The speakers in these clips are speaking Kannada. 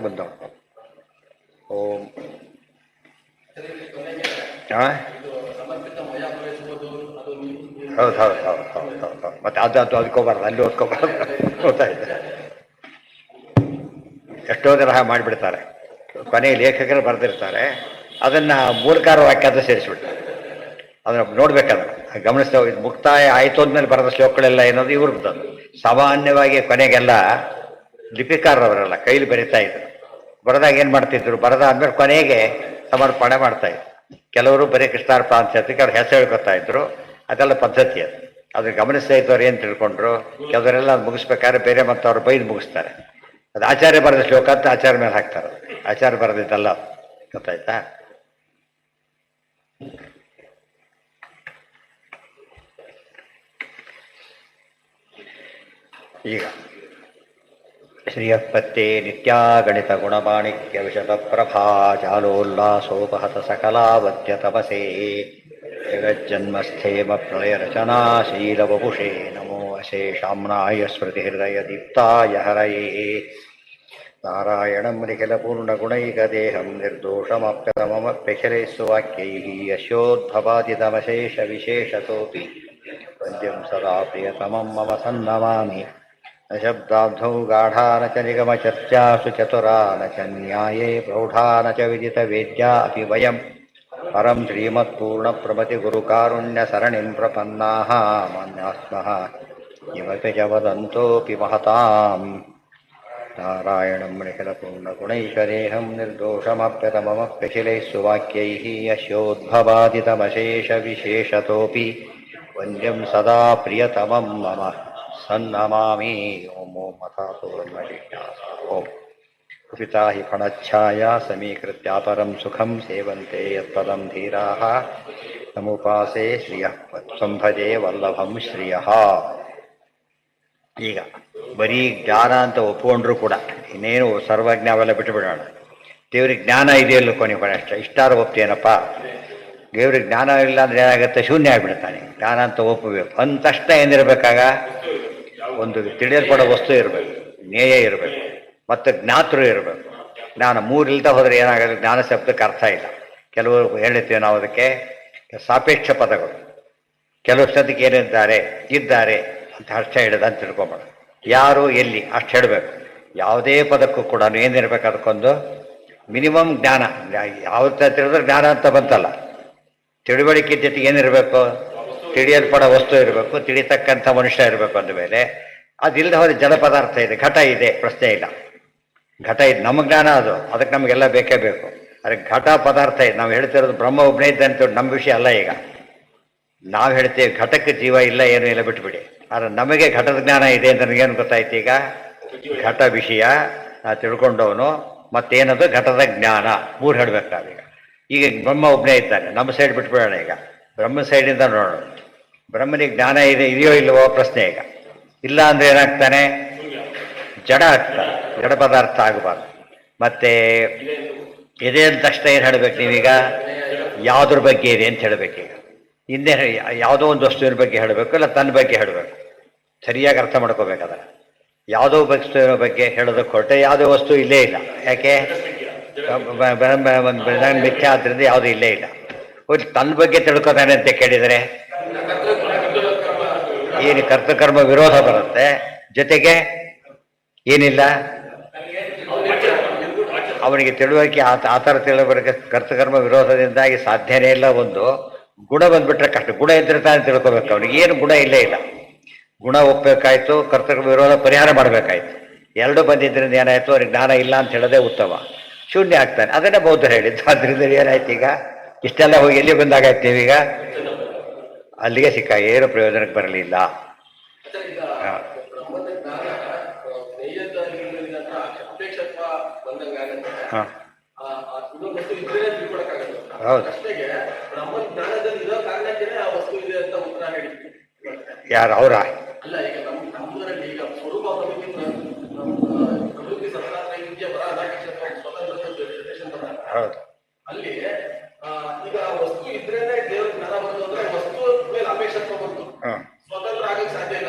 ಬಂದವ. ಓಂ ಹಾಂ ಹೌದು ಹೌದು ಹೌದು ಹೌದು ಹೌದು ಹೌದು. ಮತ್ತೆ ಅದು ಅದಕ್ಕೋಬಾರ್ದು, ಅಲ್ಲಿ ಓದ್ಕೋಬಾರ್ದು. ಗೊತ್ತಾಯ್ತು. ಎಷ್ಟೋ ಜನ ಮಾಡಿಬಿಡ್ತಾರೆ. ಕೊನೆ ಲೇಖಕರು ಬರೆದಿರ್ತಾರೆ, ಅದನ್ನು ಮೂರ್ಖಾರ ವಾಕ್ಯ ಅಂತ ಸೇರಿಸ್ಬಿಡ್ತಾರೆ. ಅದನ್ನು ನೋಡ್ಬೇಕಾದ್ರೆ ಗಮನಿಸ್ತಾ ಹೋಗಿ ಮುಕ್ತಾಯ ಆಯಿತು ಅಂದಮೇಲೆ ಬರೆದ ಶ್ಲೋಕಗಳೆಲ್ಲ ಏನದು ಇವ್ರದ್ದು. ಸಾಮಾನ್ಯವಾಗಿ ಕೊನೆಗೆಲ್ಲ ಲಿಪಿಕಾರರವರೆಲ್ಲ ಕೈಲಿ ಬರಿತಾ ಇದ್ರು. ಬರೆದಾಗ ಏನು ಮಾಡ್ತಿದ್ರು, ಬರೆದ ಆದ್ಮೇಲೆ ಕೊನೆಗೆ ಸಮರ್ಪಣೆ ಮಾಡ್ತಾ ಇದ್ರು. ಕೆಲವರು ಬರೀ ಕೃಷ್ಣಾರ್ಪ ಅಂತ ಅವ್ರ ಹೆಸರು ಹೇಳ್ಕೊತಾ ಇದ್ರು. ಅದೆಲ್ಲ ಪದ್ಧತಿ ಅದು. ಅದ್ರ ಗಮನಿಸ್ತಾ ಇದ್ದವ್ರು ಏನು ತಿಳ್ಕೊಂಡ್ರು, ಕೆಲವರೆಲ್ಲ ಅದು ಮುಗಿಸ್ಬೇಕಾದ್ರೆ ಬೇರೆ ಮತ್ತು ಅವ್ರು ಬೈದು ಮುಗಿಸ್ತಾರೆ. ಅದು ಆಚಾರ್ಯ ಬರೆದ ಶ್ಲೋಕ ಅಂತ ಆಚಾರ್ಯ ಮೇಲೆ ಹಾಕ್ತಾರೆ. ಆಚಾರ್ಯ ಬರೆದಿದ್ದಲ್ಲ. ಗೊತ್ತಾಯ್ತಾ? ಈಗ ಶ್ರೀಯಪತ್ತೆ ನಿತ್ಯಾಗಣಿತ ಗುಣಮಾಣಿಕ್ಯ ವಿಶದ ಪ್ರಭಾ ಜಾಲೋಲ್ಲಾಸೋಪಹತ ಸಕಲಾವದ್ಯ ತಪಸೇ ಜಗಜ್ಜನ್ಮಸ್ಥೇಮ ಪ್ರಳಯ ರಚನಾ ಶೀಲವಪುಷೇ ನಮೋ ಅಶೇಷಾಮ್ನಾಯ ಸ್ಮೃತಿ ಹೃದಯ ದೀಪ್ತಾಯ ಹರಯೇ ನಾರಾಯಣಂ ನಿಖಿಲಪೂರ್ಣಗುಣೈಕದೇಹಂ ನಿರ್ದೋಷಮಾಪ್ಯತಮಮಪ್ಯಖಿಲೈಸ್ಸುವಾಕ್ಯೈಃ ಯಶೋದ್ಭವಾದಿತಮಶೇಷವಿಶೇಷತೋಪಿ ವಂದ್ಯಂ ಸದಾ ಪ್ರಿಯತಮಂ ಮಮ ಸನ್ನಮಾಮಿ ನ ಶಬ್ದಾಬ್ಧೌ ಗಾಢಾ ನ ಚ ನಿಗಮಚರ್ಚಾಸು ಚತುರಾ ನ ಚ ನ್ಯಾಯೇ ಪ್ರೌಢಾ ನ ಚ ವಿದಿತವೇದ್ಯಾ ಅಪಿ ವಯಂ ಪರಂ ಶ್ರೀಮತ್ಪೂರ್ಣಪ್ರಮತಿಗುರುಕಾರುಣ್ಯಸರಣಿಂ ಪ್ರಪನ್ನಾಃ ಮಾನ್ಯಾಸ್ಮಃ ಕಿಮಪಿ ಚ ವದಂತೋऽಪಿ ಮಹತಾಂ ನಾರಾಯಣಂ ನಿಖಿಲಪೂರ್ಣಗುಣೈಕದೇಹಂ ನಿರ್ದೋಷಮಾಪ್ಯತಮಮಪ್ಯಖಿಲೈಃ ಸುವಾಕ್ಯೈಃ ಯಸ್ಯೋದ್ಭವಾದಿತಮಶೇಷವಿಶೇಷತೋಪಿ ವಂದ್ಯಂ ಸದಾ ಪ್ರಿಯತಮಂ ಮಮ ಸನ್ನಮಾಮಿ. ಓಂ ಓಂ ಅಥಾತೋ ಬ್ರಹ್ಮ ಜಿಜ್ಞಾಸಾ. ಓಂ ಕುಪಿತಾ ಹಿ ಫಣಚ್ಛಾಯಾ ಸಮೀಕೃತ್ಯಾಪರಂ ಸುಖಂ ಸೇವಂತೆ ಯತ್ಪದಂ ಧೀರಾಃ ತಮುಪಾಸೆ ಶ್ರಿಯಃ ಸಂಭಜೆ ವಲ್ಲಭಂ ಶ್ರಿಯಃ. ಈಗ ಬರೀ ಜ್ಞಾನ ಅಂತ ಒಪ್ಕೊಂಡ್ರು ಕೂಡ ಇನ್ನೇನು ಸರ್ವಜ್ಞ ಅವೆಲ್ಲ ಬಿಟ್ಟುಬಿಡೋಣ. ದೇವ್ರಿಗೆ ಜ್ಞಾನ ಇದೆಯಲ್ಲ ಕೊನೆ ಅಷ್ಟೇ. ಇಷ್ಟಾರು ಒಪ್ತೇನಪ್ಪ. ದೇವ್ರಿಗೆ ಜ್ಞಾನ ಇಲ್ಲ ಅಂದರೆ ಏನಾಗುತ್ತೆ, ಶೂನ್ಯ ಆಗಿಬಿಡ್ತಾನೆ. ಜ್ಞಾನ ಅಂತ ಒಪ್ಪಬೇಕು ಅಂದ ತಕ್ಷಣ ಏನಿರಬೇಕಾಗ ಒಂದು ತಿಳಿಯಲ್ಪಡೋ ವಸ್ತು ಇರಬೇಕು, ಜ್ಞೇಯ ಇರಬೇಕು, ಮತ್ತು ಜ್ಞಾತೃ ಇರಬೇಕು. ಜ್ಞಾನ ಮೂರು ಇಲ್ದ ಹೋದರೆ ಏನಾಗುತ್ತೆ, ಜ್ಞಾನ ಶಬ್ದಕ್ಕೆ ಅರ್ಥ ಇಲ್ಲ. ಕೆಲವರು ಹೇಳ್ತೇವೆ ನಾವು ಅದಕ್ಕೆ ಸಾಪೇಕ್ಷ ಪದಗಳು. ಕೆಲವು ಸದ್ಯಕ್ಕೆ ಏನಿದ್ದಾರೆ ಇದ್ದಾರೆ ಅಂತ ಅರ್ಥ ಹೇಳಿದ ಅಂತ ತಿಳ್ಕೊಂಬೇಡ. ಯಾರು ಎಲ್ಲಿ ಅಷ್ಟು ಹೇಳಬೇಕು. ಯಾವುದೇ ಪದಕ್ಕೂ ಕೂಡ ಏನಿರಬೇಕು, ಅದಕ್ಕೊಂದು ಮಿನಿಮಮ್ ಜ್ಞಾನ. ಯಾವ ತಿಳಿದ್ರೆ ಜ್ಞಾನ ಅಂತ ಬಂತಲ್ಲ. ತಿಳುವಳಿಕೆ ಜೊತೆಗೆ ಏನಿರಬೇಕು, ತಿಳಿಯಲ್ಪಡೋ ವಸ್ತು ಇರಬೇಕು, ತಿಳಿತಕ್ಕಂಥ ಮನುಷ್ಯ ಇರಬೇಕು. ಅಂದಮೇಲೆ ಅದಿಲ್ಲದೆ ಹೋದರೆ ಜಡ ಪದಾರ್ಥ ಇದೆ, ಘಟ ಇದೆ, ಪ್ರಶ್ನೆ ಇಲ್ಲ. ಘಟ ಇದೆ, ನಮ್ಮ ಜ್ಞಾನ ಅದು, ಅದಕ್ಕೆ ನಮಗೆಲ್ಲ ಬೇಕೇ ಬೇಕು. ಅದಕ್ಕೆ ಘಟ ಪದಾರ್ಥ ಇದೆ. ನಾವು ಹೇಳ್ತಿರೋದು ಬ್ರಹ್ಮ ಒಬ್ಬನೇ ಇದ್ದ ಅಂತ ನಮ್ಮ ವಿಷಯ ಅಲ್ಲ. ಈಗ ನಾವು ಹೇಳ್ತೇವೆ ಘಟಕ್ಕೆ ಜೀವ ಇಲ್ಲ, ಏನೂ ಇಲ್ಲ, ಬಿಟ್ಬಿಡಿ. ಆದರೆ ನಮಗೆ ಘಟದ ಜ್ಞಾನ ಇದೆ ಅಂತ ನನಗೇನು ಗೊತ್ತಾಯ್ತು, ಈಗ ಘಟ ವಿಷಯ ನಾ ತಿಳ್ಕೊಂಡವನು, ಮತ್ತೇನದು ಘಟದ ಜ್ಞಾನ, ಮೂರು ಹೇಳಬೇಕಾದೀಗ. ಈಗ ಬ್ರಹ್ಮ ಒಬ್ಬನೇ ಇದ್ದಾನೆ, ನಮ್ಮ ಸೈಡ್ ಬಿಟ್ಬಿಡೋಣ. ಈಗ ಬ್ರಹ್ಮ ಸೈಡಿಂದ ನೋಡೋಣ. ಬ್ರಹ್ಮನಿಗೆ ಜ್ಞಾನ ಇದೆಯೋ ಇಲ್ಲವೋ ಪ್ರಶ್ನೆ. ಈಗ ಇಲ್ಲ ಅಂದರೆ ಏನಾಗ್ತಾನೆ, ಜಡ ಆಗ್ತಾನೆ, ಜಡ ಪದಾರ್ಥ ಆಗಬಾರ್ದು. ಮತ್ತೆ ಇದೆ ಅಂದ ತಕ್ಷಣ ಏನು ಹೇಳಬೇಕು ನೀವೀಗ, ಯಾವುದ್ರ ಬಗ್ಗೆ ಇದೆ ಅಂತ ಹೇಳಬೇಕೀಗ. ಹಿಂದೆ ಯಾವುದೋ ಒಂದು ವಸ್ತುವಿನ ಬಗ್ಗೆ ಹೇಳಬೇಕು, ಇಲ್ಲ ತನ್ನ ಬಗ್ಗೆ ಹೇಳಬೇಕು. ಸರಿಯಾಗಿ ಅರ್ಥ ಮಾಡ್ಕೋಬೇಕಾದ್ರೆ ಯಾವುದೋ ವಸ್ತುವಿನ ಬಗ್ಗೆ ಹೇಳೋದಕ್ಕೆ ಹೊರಟೆ ಯಾವುದೋ ವಸ್ತು ಇಲ್ಲೇ ಇಲ್ಲ. ಯಾಕೆ, ಒಂದು ಮಿಥ್ಯೆ ಆದ್ದರಿಂದ ಯಾವುದೂ ಇಲ್ಲೇ ಇಲ್ಲ. ತನ್ನ ಬಗ್ಗೆ ತಿಳ್ಕೊತಾನೆ ಅಂತ ಕೇಳಿದರೆ ಏನು ಕರ್ತಕರ್ಮ ವಿರೋಧ ಬರುತ್ತೆ. ಜೊತೆಗೆ ಏನಿಲ್ಲ, ಅವನಿಗೆ ತಿಳುವಳಿಕೆ ಆ ಥರ ತಿಳುವಳಿಕೆ ಕರ್ತಕರ್ಮ ವಿರೋಧದಿಂದಾಗಿ ಸಾಧ್ಯನೇ ಇಲ್ಲ. ಒಂದು ಗುಣ ಬಂದ್ಬಿಟ್ರೆ ಕಷ್ಟ. ಗುಣ ಇದ್ರೆ ತಾನೇ ತಿಳ್ಕೊಬೇಕು. ಅವನಿಗೆ ಏನು ಗುಣ ಇಲ್ಲೇ ಇಲ್ಲ. ಗುಣ ಒಪ್ಪಬೇಕಾಯ್ತು, ಕರ್ತಕರ್ಮ ವಿರೋಧ ಪರಿಹಾರ ಮಾಡಬೇಕಾಯ್ತು. ಎರಡೂ ಬಂದಿದ್ದರಿಂದ ಏನಾಯಿತು, ಅವ್ರಿಗೆ ಜ್ಞಾನ ಇಲ್ಲ ಅಂತ ಹೇಳೋದೇ ಉತ್ತಮ. ಶೂನ್ಯ ಆಗ್ತಾನೆ. ಅದನ್ನೇ ಬೌದ್ಧರು ಹೇಳಿದ್ದು. ಅದರಿಂದ ಏನಾಯ್ತು, ಈಗ ಇಷ್ಟೆಲ್ಲ ಹೋಗಿ ಎಲ್ಲಿ ಬಂದಾಗಾಯ್ತು ನೀವೀಗ, ಅಲ್ಲಿಗೆ ಸಿಕ್ಕ, ಏನು ಪ್ರಯೋಜನಕ್ಕೆ ಬರಲಿಲ್ಲ. ಹಾಂ ಹೌದು. ಯಾರು ಅವರ ಹೌದು. ಅಲ್ಲಿ ಈಗ ವಸ್ತು ಇದ್ರೇನೆ ದೇವ್ರ ಜ್ಞಾನ ಬರೋದು ಅಂದ್ರೆ ವಸ್ತು ಮೇಲೆ ಅಪೇಕ್ಷತ್ವ ಬಂತು, ಸ್ವತಂತ್ರ ಆಗಕ್ಕೆ ಸಾಧ್ಯ ಇಲ್ಲ.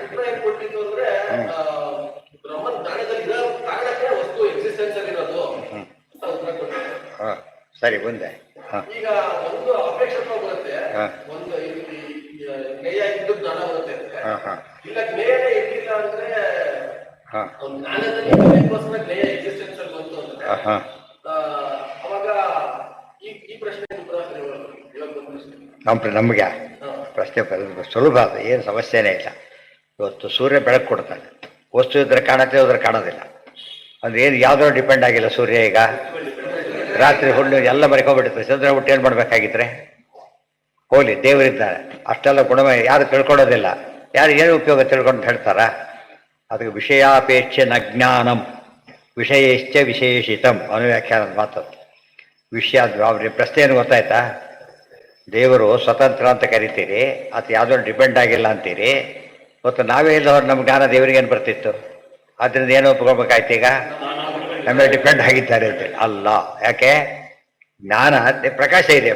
ಉತ್ತರ ಏನ್ ಕೊಟ್ಟಿದ್ದು ಅಂದ್ರೆ ಬ್ರಹ್ಮನ್ ಜ್ಞಾನದಲ್ಲಿ ಇರೋ ಕಾರಣಕ್ಕೆ ವಸ್ತು ಹಾಂ ಸರಿ ಮುಂದೆ. ಹಾಂ ಈಗ ಒಂದು ಅಪೇಕ್ಷತ್ವ ಬರುತ್ತೆ, ಹಾಂ ಒಂದು ಜ್ಞೇಯ ಇದ್ದು ಜ್ಞಾನ ಬರುತ್ತೆ ಅಂದ್ರೆ, ಹಾಂ ಹಾಂ ಇಲ್ಲ ಜ್ಞೇಯನೇ ಇರ್ಲಿಲ್ಲ ಅಂದ್ರೆ, ಹಾಂ ಒಂದು ಜ್ಞಾನದಲ್ಲಿ ಜ್ಞೇಯ ಎಕ್ಸಿಸ್ಟೆನ್ಸ್ ಅಲ್ಲಿ ಬಂತು ಅಂದ್ರೆ, ಹಾಂ ಅವಾಗ ಈ ಪ್ರಶ್ನೆ ಇವಾಗ ನಮಗೆ ಪ್ರಶ್ನೆ ಸುಲಭ ಅದು, ಏನು ಸಮಸ್ಯೆನೇ ಇಲ್ಲ. ಇವತ್ತು ಸೂರ್ಯ ಬೆಳಕು ಕೊಡ್ತಾನೆ, ವಸ್ತು ಇದ್ರೆ ಕಾಣುತ್ತೆ, ಹೋದ್ರೆ ಕಾಣೋದಿಲ್ಲ. ಅಂದ್ರೆ ಏನು ಯಾವುದೋ ಡಿಪೆಂಡ್ ಆಗಿಲ್ಲ ಸೂರ್ಯ. ಈಗ ರಾತ್ರಿ ಹುಣ್ಣು ಎಲ್ಲ ಮರ್ಕೊಂಡ್ಬಿಡುತ್ತೆ, ಚಂದ್ರ ಹುಟ್ಟು ಏನು ಮಾಡಬೇಕಾಗಿದ್ರೆ ಹೋಗ್ಲಿ, ದೇವರಿದ್ದಾರೆ. ಅಷ್ಟೆಲ್ಲ ಗುಣಮಯ ಯಾರು ತಿಳ್ಕೊಳ್ಳೋದಿಲ್ಲ, ಯಾರು ಏನು ಉಪಯೋಗ ತಿಳ್ಕೊಂಡು ಹೇಳ್ತಾರಾ? ಅದಕ್ಕೆ ವಿಷಯಾಪೇಕ್ಷೆ ನ ಜ್ಞಾನಂ ವಿಷಯಶ್ಚ ವಿಶೇಷಿತಂ ಅನ್ನೋ ವ್ಯಾಖ್ಯಾನದ ಮಾತು. ವಿಷಯ ಅವ್ರಿಗೆ ಪ್ರಶ್ನೆ ಏನು ಗೊತ್ತಾಯ್ತಾ? ದೇವರು ಸ್ವತಂತ್ರ ಅಂತ ಕರಿತೀರಿ, ಅದು ಯಾವುದೋ ಡಿಪೆಂಡ್ ಆಗಿಲ್ಲ ಅಂತೀರಿ. ಮತ್ತು ನಾವೇ ಇಲ್ಲವ್ರು ನಮ್ಮ ಜ್ಞಾನ ದೇವರಿಗೆ ಏನು ಬರ್ತಿತ್ತು? ಅದರಿಂದ ಏನು ಒಪ್ಕೊಬೇಕಾಯ್ತು? ಈಗ ನಮ್ಮ ಮೇಲೆ ಡಿಪೆಂಡ್ ಆಗಿದ್ದಾರೆ ಅಂತೇಳಿ ಅಲ್ಲ. ಯಾಕೆ? ಜ್ಞಾನ ಪ್ರಕಾಶ ಇದೆ,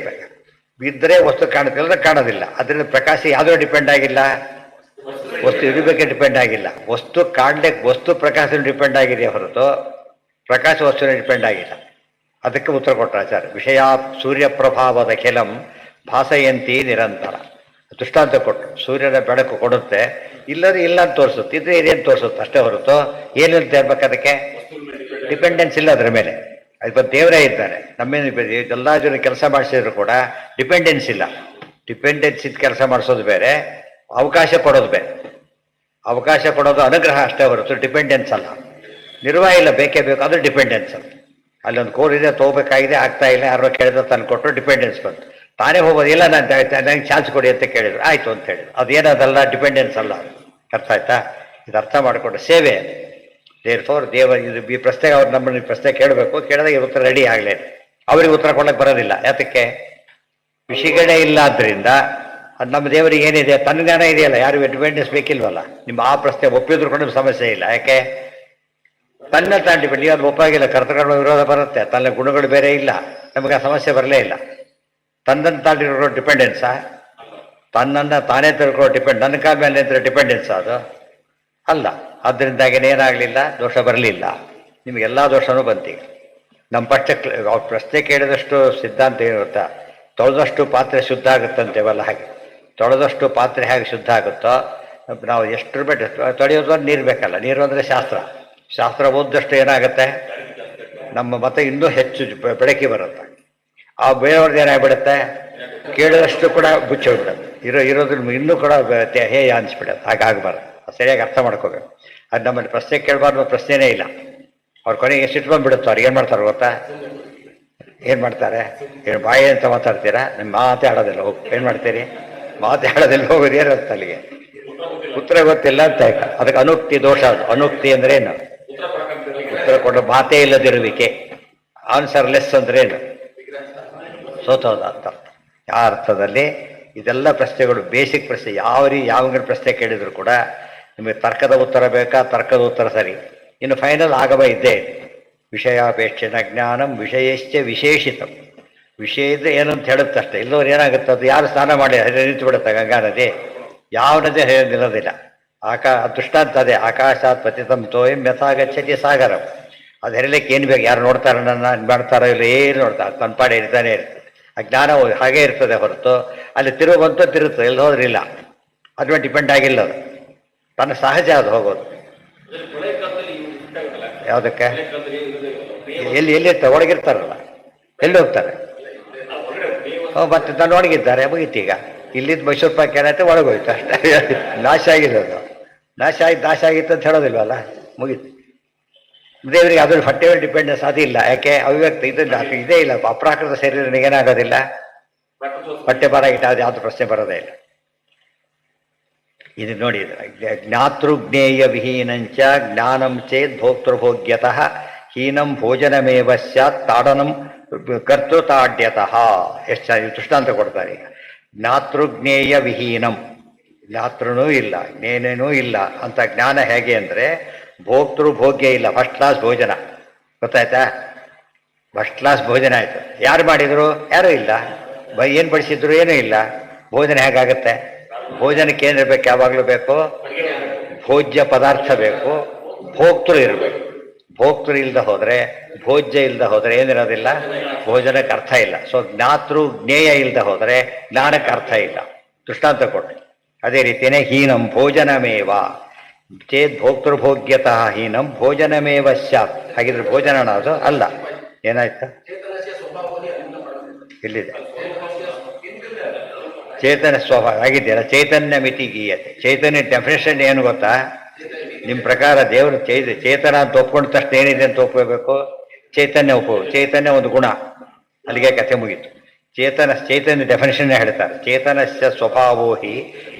ಇದ್ದರೆ ವಸ್ತು ಕಾಣುತ್ತೆ, ಇಲ್ಲದ್ರೆ ಕಾಣೋದಿಲ್ಲ. ಅದರಿಂದ ಪ್ರಕಾಶ ಯಾವುದೋ ಡಿಪೆಂಡ್ ಆಗಿಲ್ಲ, ವಸ್ತು ಇಡಬೇಕೆ ಡಿಪೆಂಡ್ ಆಗಿಲ್ಲ. ವಸ್ತು ಕಾಣಲಿಕ್ಕೆ ವಸ್ತು ಪ್ರಕಾಶ ಡಿಪೆಂಡ್ ಆಗಿದೆ ಹೊರತು ಪ್ರಕಾಶ ವಸ್ತುವಿನ ಡಿಪೆಂಡ್ ಆಗಿಲ್ಲ. ಅದಕ್ಕೆ ಉತ್ತರ ಕೊಟ್ಟರು ಆಚಾರ್ಯ. ವಿಷಯ ಸೂರ್ಯಪ್ರಭಾವದ ಕೆಲಂ ಭಾಸಯಂತಿ ನಿರಂತರ ದೃಷ್ಟಾಂತ ಕೊಟ್ಟು, ಸೂರ್ಯನ ಬೆಳಕು ಕೊಡುತ್ತೆ, ಇಲ್ಲದ್ರೆ ಇಲ್ಲ ಅಂತ ತೋರಿಸುತ್ತೆ, ಇದ್ರೆ ಇದೇನು ತೋರಿಸುತ್ತೆ ಅಷ್ಟೇ ಹೊರತು ಏನು ಅಂತ ಹೇಳ್ಬೇಕು? ಅದಕ್ಕೆ ಡಿಪೆಂಡೆನ್ಸ್ ಇಲ್ಲ ಅದರ ಮೇಲೆ. ಅದು ದೇವರೇ ಇದ್ದಾನೆ. ನಮ್ಮೇನು ಎಲ್ಲ ಜನ ಕೆಲಸ ಮಾಡಿಸಿದ್ರು ಕೂಡ ಡಿಪೆಂಡೆನ್ಸ್ ಇಲ್ಲ. ಡಿಪೆಂಡೆನ್ಸ್ ಇದ್ದು ಕೆಲಸ ಮಾಡಿಸೋದು ಬೇರೆ, ಅವಕಾಶ ಕೊಡೋದು ಬೇರೆ. ಅವಕಾಶ ಕೊಡೋದು ಅನುಗ್ರಹ ಅಷ್ಟೇ ಹೊರತು ಡಿಪೆಂಡೆನ್ಸ್ ಅಲ್ಲ. ನಿರ್ವಾಹ ಇಲ್ಲ, ಬೇಕೇ ಬೇಕು, ಅದು ಡಿಪೆಂಡೆನ್ಸ್ ಅಂತ. ಅಲ್ಲೊಂದು ಕೋರ್ ಇದೆ, ತೊಗೋಬೇಕಾಗಿದೆ, ಆಗ್ತಾ ಇಲ್ಲ, ಯಾರೋ ಕೇಳಿದ್ರೆ ತಂದು ಕೊಟ್ಟರು, ಡಿಪೆಂಡೆನ್ಸ್ ಬಂತು. ತಾನೇ ಹೋಗೋದು, ಇಲ್ಲ ನನಗೆ ಚಾನ್ಸ್ ಕೊಡಿ ಅಂತ ಕೇಳಿದ್ರು, ಆಯಿತು ಅಂತ ಹೇಳಿದ್ರು. ಅದೇನದಲ್ಲ, ಡಿಪೆಂಡೆನ್ಸ್ ಅಲ್ಲ. ಅರ್ಥ ಆಯ್ತಾ? ಇದು ಅರ್ಥ ಮಾಡಿಕೊಂಡು ಸೇವೆ ದೇರ್ಫೋರ್ ಇದು ಈ ಪ್ರಶ್ನೆಗೆ ಅವ್ರು ನಮ್ಮನ್ನು ಪ್ರಶ್ನೆ ಕೇಳಬೇಕು, ಕೇಳಿದಾಗ ಉತ್ತರ ರೆಡಿ ಆಗಲೇ, ಅವ್ರಿಗೆ ಉತ್ತರ ಕೊಡಕ್ಕೆ ಬರೋದಿಲ್ಲ. ಯಾತಕ್ಕೆ? ವಿಷಯಗಳೇ ಇಲ್ಲ. ಆದ್ದರಿಂದ ಅದು ನಮ್ಮ ದೇವರಿಗೆ ಏನಿದೆ, ತನ್ನ ಜ್ಞಾನ ಇದೆಯಲ್ಲ, ಯಾರು ಡಿಪೆಂಡೆನ್ಸ್ ಬೇಕಿಲ್ವಲ್ಲ. ನಿಮ್ಮ ಆ ಪ್ರಶ್ನೆ ಒಪ್ಪಿದ್ರು ಕೂಡ ಸಮಸ್ಯೆ ಇಲ್ಲ. ಯಾಕೆ? ತನ್ನ ತಾನು ಡಿಪೆಂಡ್. ಅದು ಒಪ್ಪಾಗಿಲ್ಲ, ಕರ್ತೃಗಳ ವಿರೋಧ ಬರುತ್ತೆ, ತನ್ನ ಗುಣಗಳು ಬೇರೆ ಇಲ್ಲ, ನಮಗೆ ಆ ಸಮಸ್ಯೆ ಬರಲೇ ಇಲ್ಲ. ತನ್ನನ್ನು ತಾಂಡಿರೋ ಡಿಪೆಂಡೆನ್ಸಾ? ತನ್ನನ್ನು ತಾನೇ ತಿಳ್ಕೊಳ್ಳೋ ಡಿಪೆಂಡ್, ನನ್ನ ಕಾಲ ಮೇಲೆ ನಿಂತಿರೋ ಡಿಪೆಂಡೆನ್ಸ್ ಅದು ಅಲ್ಲ. ಆದ್ದರಿಂದಾಗಿ ಏನಾಗಲಿಲ್ಲ, ದೋಷ ಬರಲಿಲ್ಲ. ನಿಮಗೆಲ್ಲ ದೋಷನೂ ಬಂತೀಗ. ನಮ್ಮ ಪಕ್ಷಕ್ಕೆ ಅವ್ರ ಪ್ರಶ್ನೆ ಕೇಳಿದಷ್ಟು ಸಿದ್ಧಾಂತ ಏನು ಗೊತ್ತಾ? ತೊಳೆದಷ್ಟು ಪಾತ್ರೆ ಶುದ್ಧ ಆಗುತ್ತಂತೇವಲ್ಲ, ಹಾಗೆ ತೊಳೆದಷ್ಟು ಪಾತ್ರೆ ಹೇಗೆ ಶುದ್ಧ ಆಗುತ್ತೋ, ನಾವು ಎಷ್ಟು ಬಿಟ್ಟು ತೊಳೆಯೋದು ನೀರು ಬೇಕಲ್ಲ. ನೀರು ಅಂದರೆ ಶಾಸ್ತ್ರ. ಶಾಸ್ತ್ರ ಓದಿದಷ್ಟು ಏನಾಗುತ್ತೆ, ನಮ್ಮ ಮತ ಇನ್ನೂ ಹೆಚ್ಚು ಬೆಳಕಿ ಬರುತ್ತೆ. ಆ ಬೇರೆಯವ್ರದ್ದು ಏನಾಗ್ಬಿಡುತ್ತೆ, ಕೇಳಿದಷ್ಟು ಕೂಡ ಮುಚ್ಚೋಗ್ಬಿಡುತ್ತೆ. ಇರೋದ್ರಿಂದ ಇನ್ನೂ ಕೂಡ ಹೇಯ ಅನಿಸ್ಬಿಡುತ್ತೆ. ಹಾಗಾಗಬಾರ್ದು. ಸರಿಯಾಗಿ ಅರ್ಥ ಮಾಡ್ಕೋಬೇಕು. ಅದು ನಮ್ಮಲ್ಲಿ ಪ್ರಶ್ನೆ ಕೇಳಬಾರ್ದು, ಪ್ರಶ್ನೆನೇ ಇಲ್ಲ. ಅವ್ರ ಕೊನೆಗೆ ಸಿಟ್ಟು ಬಂದ್ಬಿಡುತ್ತೆ. ಅವ್ರು ಏನು ಮಾಡ್ತಾರೆ ಗೊತ್ತಾ? ಏನು ಮಾಡ್ತಾರೆ? ಏನು ಬಾಯಿ ಅಂತ ಮಾತಾಡ್ತೀರಾ, ನಿಮ್ಮ ಮಾತೇ ಆಡೋದಿಲ್ಲ, ಹೋಗಿ ಏನು ಮಾಡ್ತೀರಿ? ಮಾತೇ ಆಡೋದಿಲ್ಲ, ಹೋಗೋದು ಏನಂತ ಅಲ್ಲಿಗೆ ಉತ್ತರ ಗೊತ್ತಿಲ್ಲ ಅಂತ. ಅದಕ್ಕೆ ಅನುಕ್ತಿ ದೋಷ. ಅದು ಅನುಕ್ತಿ ಅಂದ್ರೆ ಏನು? ಉತ್ತರ ಕೊಡೋ ಮಾತೇ ಇಲ್ಲದಿರುವಿಕೆ. ಆನ್ಸರ್ಲೆಸ್ ಅಂದ್ರೆ ಏನು? ಸೋತೋದ ಅಂತ. ಆ ಅರ್ಥದಲ್ಲಿ ಇದೆಲ್ಲ ಪ್ರಶ್ನೆಗಳು ಬೇಸಿಕ್ ಪ್ರಶ್ನೆ. ಯಾವ ಪ್ರಶ್ನೆ ಕೇಳಿದ್ರು ಕೂಡ ನಿಮಗೆ ತರ್ಕದ ಉತ್ತರ ಬೇಕಾ? ತರ್ಕದ ಉತ್ತರ ಸರಿ. ಇನ್ನು ಫೈನಲ್ ಆಗಮ ಇದ್ದೇ ವಿಷಯಾಪೇಕ್ಷೆನ ಜ್ಞಾನಂ ವಿಷಯಶ್ಚ ವಿಶೇಷಿತಂ. ವಿಷಯ ಇದ್ರೆ ಏನಂತ ಹೇಳುತ್ತಷ್ಟೇ. ಇಲ್ಲವ್ರು ಏನಾಗುತ್ತೆ, ಅದು ಯಾರು ಸ್ನಾನ ಮಾಡಿ ನಿಂತು ಬಿಡುತ್ತೆ ಗಂಗಾ ನದಿ, ಯಾವ ನದಿ ನಿಲ್ಲೋದಿಲ್ಲ. ದೃಷ್ಟಾಂತ ಅದೇ. ಆಕಾಶಾತ್ ಪತಿತಂ ತೋಯಂ ಯಥಾ ಗಚ್ಚತಿ ಸಾಗರಂ. ಅದು ಹೆರಲಿಕ್ಕೆ ಏನು ಬೇಕು? ಯಾರು ನೋಡ್ತಾರೆ, ನನ್ನ ಮಾಡ್ತಾರೋ ಇಲ್ಲ, ಏನು ನೋಡ್ತಾರೆ, ತನ್ನ ಪಾಡೆ ಇರ್ತಾನೆ ಇರ್ತದೆ. ಆ ಜ್ಞಾನ ಹಾಗೇ ಇರ್ತದೆ ಹೊರತು ಅಲ್ಲಿ ತಿರುವು ಬಂತು ತಿರುಗ್ತದೆ, ಎಲ್ಲಿ ಹೋದ್ರಿಲ್ಲ. ಅದ್ರ ಮೇಲೆ ಡಿಪೆಂಡ್ ಆಗಿಲ್ಲ. ಅದು ತನ್ನ ಸಹಜ ಅದು ಹೋಗೋದು. ಯಾವುದಕ್ಕೆ? ಎಲ್ಲಿರ್ತಾರೆ? ಒಳಗಿರ್ತಾರಲ್ಲ, ಎಲ್ಲಿ ಹೋಗ್ತಾರೆ? ಮತ್ತೆ ತಾನು ಒಳಗಿದ್ದಾರೆ, ಮುಗೀತೀಗ. ಇಲ್ಲಿದ್ದು ಮೈಸೂರು ಪಾಕ್ ಏನಾಯ್ತು, ಒಳಗೋಯ್ತು ಅಷ್ಟೇ. ನಾಶ ಆಗಿದೆ ಅದು. ನಾಶ ಆಗಿತ್ತು ಅಂತ ಹೇಳೋದಿಲ್ವಲ್ಲ, ಮುಗೀತು. ದೇವರಿಗೆ ಅದ್ರ ಹೊಟ್ಟೆ ಮೇಲೆ ಡಿಪೆಂಡೆನ್ಸ್ ಅದಿಲ್ಲ. ಯಾಕೆ? ಅವಿವ್ಯಕ್ತ ಇದೇ ಇಲ್ಲ. ಅಪ್ರಾಕೃತ ಶರೀರ ಏನಾಗೋದಿಲ್ಲ, ಹೊಟ್ಟೆ ಭಾರ ಇಟ್ಟು ಅದು ಯಾವುದು ಪ್ರಶ್ನೆ ಬರೋದೇ ಇಲ್ಲ. ಇದು ನೋಡಿ, ಜ್ಞಾತೃಜ್ಞೇಯ ವಿಹೀನಂಚ ಜ್ಞಾನಂ ಚೇತ್ ಭೋಕ್ತೃಭೋಗ್ಯತಃ ಹೀನಂ ಭೋಜನಮೇವ ಸ್ಯಾತ್ ತಾಡನಂ ಕರ್ತೃತಾಡ್ಯತಃ. ಎಷ್ಟು ಚೆನ್ನಾಗಿ ದೃಷ್ಟಾಂತ ಕೊಡ್ತಾರೆ. ಈಗ ಜ್ಞಾತೃಜ್ಞೇಯ ವಿಹೀನಂ, ಜ್ಞಾತೃನೂ ಇಲ್ಲ, ಜ್ಞೇನೇನೂ ಇಲ್ಲ ಅಂತ ಜ್ಞಾನ ಹೇಗೆ ಅಂದರೆ ಭೋಕ್ತೃಭೋಗ್ಯ ಇಲ್ಲ. ಫಸ್ಟ್ ಕ್ಲಾಸ್ ಭೋಜನ, ಗೊತ್ತಾಯ್ತಾ? ಫಸ್ಟ್ ಕ್ಲಾಸ್ ಭೋಜನ ಆಯಿತು. ಯಾರು ಮಾಡಿದರು? ಯಾರೂ ಇಲ್ಲ. ಏನು ಬಡಿಸಿದ್ರು? ಏನೂ ಇಲ್ಲ. ಭೋಜನ ಹೇಗಾಗುತ್ತೆ? ಭೋಜನಕ್ಕೆ ಏನಿರ್ಬೇಕು? ಯಾವಾಗಲೂ ಬೇಕು, ಭೋಜ್ಯ ಪದಾರ್ಥ ಬೇಕು, ಭೋಕ್ತೃ ಇರಬೇಕು. ಭೋಕ್ತೃ ಇಲ್ಲದೆ ಹೋದರೆ ಭೋಜ್ಯ ಇಲ್ಲದೆ ಹೋದರೆ ಏನಿರೋದಿಲ್ಲ, ಭೋಜನಕ್ಕೆ ಅರ್ಥ ಇಲ್ಲ. ಸೊ ಜ್ಞಾತೃ ಜ್ಞೇಯ ಇಲ್ಲದೆ ಹೋದರೆ ಜ್ಞಾನಕ್ಕೆ ಅರ್ಥ ಇಲ್ಲ. ದೃಷ್ಟಾಂತ ಕೊಟ್ಟು ಅದೇ ರೀತಿಯೇ ಹೀನಂ ಭೋಜನಮೇವ ಚೇತ್ ಭೋಕ್ತೃಭೋಗ್ಯತಃ ಹೀನಂ ಭೋಜನಮೇವ ಸ್ಯಾತ್. ಹಾಗಿದ್ರೆ ಭೋಜನ ಅದು ಅಲ್ಲ. ಏನಾಯ್ತು? ಚೇತನಸ್ಯ ಸ್ವಭಾವನೇ ಅಲ್ಲಿಂದ ಮಾಡೋದು. ಇಲ್ಲಿದೆ ಚೇತನ ಸ್ವಭಾವ ಆಗಿದೆಯಲ್ಲ, ಚೈತನ್ಯ ಮಿತಿ ಗೀಯತೆ. ಚೈತನ್ಯ ಡೆಫಿನೇಷನ್ ಏನು ಗೊತ್ತಾ? ನಿಮ್ಮ ಪ್ರಕಾರ ದೇವರು ಚೇತನ ಅಂತ ಒಪ್ಕೊಂಡ ತಕ್ಷಣ ಏನಿದೆ ಅಂತ ಒಪ್ಕೋಬೇಕು? ಚೈತನ್ಯ ಒಪ್ಪೋದು. ಚೈತನ್ಯ ಒಂದು ಗುಣ, ಅಲ್ಲಿಗೆ ಕಥೆ ಮುಗೀತು. ಚೈತನ್ಯ ಡೆಫಿನೇಷನ್ ಹೇಳ್ತಾರೆ, ಚೇತನಸ್ಯ ಸ್ವಭಾವೋ ಹಿ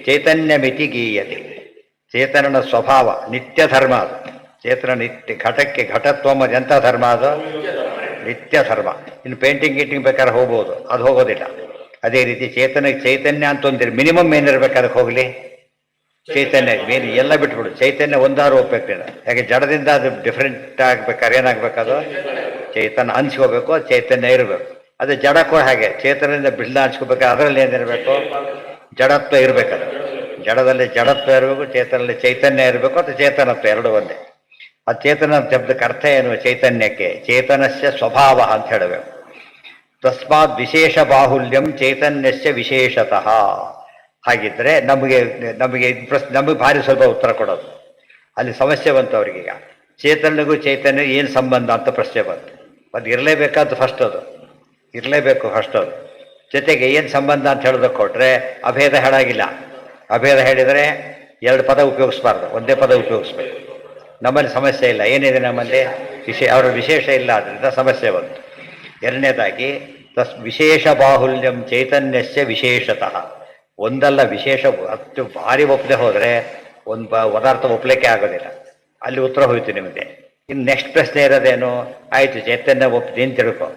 ಚೈತನ್ಯ ಮಿತಿ ಗೀಯತೆ. ಚೇತನನ ಸ್ವಭಾವ ನಿತ್ಯ ಧರ್ಮ ಅದು. ಚೇತನ ನಿತ್ಯ, ಘಟಕ್ಕೆ ಘಟತ್ವ ಎಂಥ ಧರ್ಮ ಅದು? ನಿತ್ಯ ಧರ್ಮ. ಇನ್ನು ಪೇಂಟಿಂಗ್ ಗೀಟಿಂಗ್ ಬೇಕಾದ್ರೆ ಹೋಗ್ಬೋದು, ಅದು ಹೋಗೋದಿಲ್ಲ. ಅದೇ ರೀತಿ ಚೈತನ್ಯ ಅಂತ ಒಂದಿರಿ ಮಿನಿಮಮ್ ಏನಿರ್ಬೇಕು ಅದಕ್ಕೆ ಹೋಗಲಿ? ಚೈತನ್ಯ ಏನು ಎಲ್ಲ ಬಿಟ್ಬಿಡು. ಚೈತನ್ಯ ಒಂದಾರು ಒಪ್ಪಬೇಕು. ಯಾಕೆ ಜಡದಿಂದ ಅದು ಡಿಫ್ರೆಂಟ್ ಆಗ್ಬೇಕಾದ್ರೆ ಏನಾಗಬೇಕದು? ಚೈತನ್ಯ ಅನ್ಸ್ಕೋಬೇಕು, ಅದು ಚೈತನ್ಯ ಇರಬೇಕು. ಅದು ಜಡಕ್ಕೂ ಹಾಗೆ, ಚೇತನದಿಂದ ಬಿಡ್ಲ ಅನ್ಸ್ಕೋಬೇಕಾದ್ರೆ ಅದರಲ್ಲಿ ಏನಿರಬೇಕು? ಜಡತ್ವ ಇರಬೇಕದು. ಜಡದಲ್ಲಿ ಜಡತ್ವ ಇರಬೇಕು, ಚೇತನಲ್ಲಿ ಚೈತನ್ಯ ಇರಬೇಕು. ಅದು ಚೇತನತ್ವ ಎರಡು ಒಂದೇ. ಆ ಚೇತನ ಶಬ್ದಕ್ಕೆ ಅರ್ಥ ಏನು? ಚೈತನ್ಯಕ್ಕೆ ಚೇತನಸ್ಯ ಸ್ವಭಾವ ಅಂತ ಹೇಳಬೇಕು. ತಸ್ಮಾತ್ ವಿಶೇಷ ಬಾಹುಲ್ಯಂ ಚೈತನ್ಯಸ್ಯ ವಿಶೇಷತಃ. ಹಾಗಿದ್ರೆ ನಮಗೆ ಭಾರಿ ಸ್ವಲ್ಪ ಉತ್ತರ ಕೊಡೋದು. ಅಲ್ಲಿ ಸಮಸ್ಯೆ ಬಂತು ಅವ್ರಿಗೀಗ. ಚೇತನಿಗೂ ಚೈತನ್ಯ ಏನು ಸಂಬಂಧ ಅಂತ ಪ್ರಶ್ನೆ ಬಂತು. ಅದು ಇರಲೇಬೇಕಾದ ಫಸ್ಟ್, ಅದು ಇರಲೇಬೇಕು ಫಸ್ಟ್. ಅದು ಜೊತೆಗೆ ಏನು ಸಂಬಂಧ ಅಂತ ಹೇಳೋದಕ್ಕೆ ಕೊಟ್ಟರೆ ಅಭೇದ ಹೇಳಾಗಿಲ್ಲ. ಅಭೇದ ಹೇಳಿದರೆ ಎರಡು ಪದ ಉಪಯೋಗಿಸ್ಬಾರ್ದು, ಒಂದೇ ಪದ ಉಪಯೋಗಿಸ್ಬೇಕು. ನಮ್ಮಲ್ಲಿ ಸಮಸ್ಯೆ ಇಲ್ಲ. ಏನಿದೆ ನಮ್ಮಲ್ಲಿ? ಅವರ ವಿಶೇಷ ಇಲ್ಲ, ಅದರಿಂದ ಸಮಸ್ಯೆ ಬಂತು. ಎರಡನೇದಾಗಿ ವಿಶೇಷ ಬಾಹುಲ್ಯಂ ಚೈತನ್ಯಸ್ಯ ವಿಶೇಷತಃ. ಒಂದಲ್ಲ ವಿಶೇಷ, ಅಷ್ಟು ಭಾರಿ ಒಪ್ಪದೆ ಹೋದರೆ ಒಂದು ಪದಾರ್ಥ ಒಪ್ಪಲಿಕ್ಕೆ ಆಗೋದಿಲ್ಲ. ಅಲ್ಲಿ ಉತ್ತರ ಹೋಯ್ತು ನಿಮಗೆ. ಇನ್ನು ನೆಕ್ಸ್ಟ್ ಪ್ರಶ್ನೆ ಇರೋದೇನು? ಆಯಿತು, ಚೈತನ್ಯ ಒಪ್ಪಿದೆ ಅಂತ ತಿಳ್ಕೊ,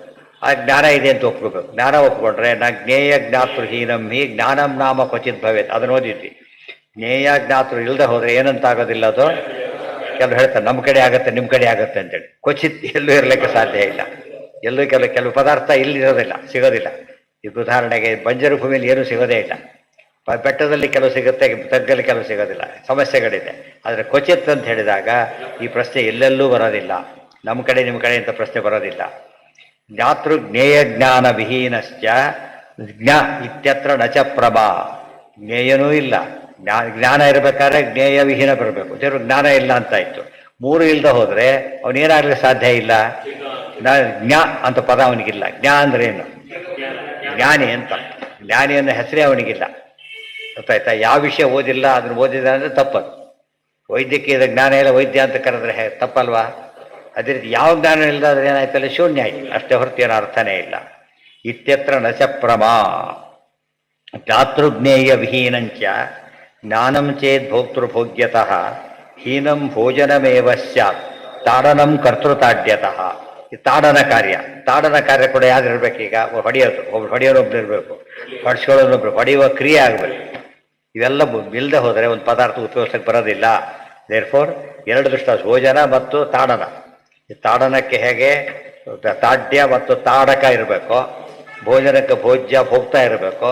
ಆ ಜ್ಞಾನ ಇದೆ ಅಂತ ಒಪ್ಕೋಬೇಕು. ಜ್ಞಾನ ಒಪ್ಕೊಂಡ್ರೆ ನಾ ಜ್ಞೇಯ ಜ್ಞಾತೃ ಹೀನಂ ಹಿ ಜ್ಞಾನಂ ನಾಮ ಕ್ವಚಿತ್ ಭವೇತ್. ಅದನ್ನು ಓದಿದ್ವಿ. ಜ್ಞೇಯ ಜ್ಞಾತೃ ಇಲ್ಲದೆ ಹೋದರೆ ಏನಂತ ಆಗೋದಿಲ್ಲ ಅದು? ಕೆಲವು ಹೇಳ್ತಾರೆ ನಮ್ಮ ಕಡೆ ಆಗುತ್ತೆ, ನಿಮ್ಮ ಕಡೆ ಆಗುತ್ತೆ ಅಂತೇಳಿ. ಕ್ವಚಿತ್ ಎಲ್ಲೂ ಇರಲಿಕ್ಕೆ ಸಾಧ್ಯ ಇಲ್ಲ. ಎಲ್ಲೂ ಕೆಲವು ಪದಾರ್ಥ ಇಲ್ಲಿ ಇರೋದಿಲ್ಲ, ಸಿಗೋದಿಲ್ಲ. ಈಗ ಉದಾಹರಣೆಗೆ ಬಂಜರು ಭೂಮಿಯಲ್ಲಿ ಏನೂ ಸಿಗೋದೇ ಇಲ್ಲ. ಬೆಟ್ಟದಲ್ಲಿ ಕೆಲವು ಸಿಗುತ್ತೆ, ತಗ್ಗಲ್ಲಿ ಕೆಲವು ಸಿಗೋದಿಲ್ಲ. ಸಮಸ್ಯೆಗಳಿದೆ. ಆದರೆ ಕ್ವಚಿತ್ ಅಂತ ಹೇಳಿದಾಗ ಈ ಪ್ರಶ್ನೆ ಎಲ್ಲೆಲ್ಲೂ ಬರೋದಿಲ್ಲ. ನಮ್ಮ ಕಡೆ ನಿಮ್ಮ ಕಡೆ ಅಂತ ಪ್ರಶ್ನೆ ಬರೋದಿಲ್ಲ. ಜ್ಞಾತೃ ಜ್ಞೇಯ ಜ್ಞಾನ ವಿಹೀನಶ್ಚ ಜ್ಞ ಇತ್ಯತ್ರ ನಚ ಪ್ರಭಾ. ಜ್ಞೇಯನೂ ಇಲ್ಲ, ಜ್ಞಾನ ಇರಬೇಕಾದ್ರೆ ಜ್ಞೇಯ ವಿಹೀನ ಬರಬೇಕು. ದೇವರು ಜ್ಞಾನ ಇಲ್ಲ ಅಂತಾಯ್ತು. ಮೂರು ಇಲ್ಲದೆ ಹೋದರೆ ಅವನೇನಾಗಲಿಕ್ಕೆ ಸಾಧ್ಯ ಇಲ್ಲ. ಜ್ಞ ಅಂತ ಪದ ಅವನಿಗಿಲ್ಲ. ಜ್ಞ ಅಂದ್ರೆ ಏನು? ಜ್ಞಾನಿ ಅಂತ. ಜ್ಞಾನಿ ಅನ್ನೋ ಹೆಸರೇ ಅವನಿಗಿಲ್ಲ. ಗೊತ್ತಾಯ್ತಾ? ಯಾವ ವಿಷಯ ಓದಿಲ್ಲ ಅದನ್ನು ಓದಿದ ಅಂದರೆ ತಪ್ಪದು. ವೈದ್ಯಕೀಯದ ಜ್ಞಾನ ಇಲ್ಲ, ವೈದ್ಯ ಅಂತ ಕರೆದ್ರೆ ತಪ್ಪಲ್ವಾ? ಅದೇ ರೀತಿ ಯಾವ ಜ್ಞಾನ ಇಲ್ಲದಾದ್ರೆ ಏನಾಯ್ತಲ್ಲ, ಶೂನ್ಯ ಆಯ್ತು ಅಷ್ಟೇ, ಹೊರತು ಏನೋ ಅರ್ಥನೇ ಇಲ್ಲ. ಇತ್ಯತ್ರ ನಚ ಪ್ರಮಾ ಜ್ಞಾತೃಜ್ಞೇಯ ವಿಹೀನಂಚ ಜ್ಞಾನಂ ಚೇದ್ ಭೋಕ್ತೃಭೋಗ್ಯತಃ ಹೀನಂ ಭೋಜನಮೇವ ಸ್ಯಾತ್ ತಾಡನಂ ಕರ್ತೃತಾಡ್ಯತಃ. ಈ ತಾಡನ ಕಾರ್ಯ ಕೂಡ ಯಾವ್ದಿರ್ಬೇಕೀಗ? ಹೊಡೆಯೋದು, ಹೊಡೆಯೋನೊಬ್ನಿರ್ಬೇಕು, ಹೊಡ್ಸ್ಕೊಳ್ಳೋನೊಬ್ರು, ಹೊಡೆಯುವ ಕ್ರಿಯೆ ಆಗಬೇಕು. ಇವೆಲ್ಲ ಇಲ್ಲದೆ ಹೋದರೆ ಒಂದು ಪದಾರ್ಥ ಉಪಯೋಗಿಸಕ್ಕೆ ಬರೋದಿಲ್ಲ. ದೇರ್ಫೋರ್ ಎರಡು ದೃಷ್ಟ, ಭೋಜನ ಮತ್ತು ತಾಡನ. ಈ ತಾಡನಕ್ಕೆ ಹೇಗೆ ತಾಡ್ಯ ಮತ್ತು ತಾಡಕ ಇರಬೇಕು, ಭೋಜನಕ್ಕೆ ಭೋಜ್ಯ ಭೋಗ್ತಾ ಇರಬೇಕು,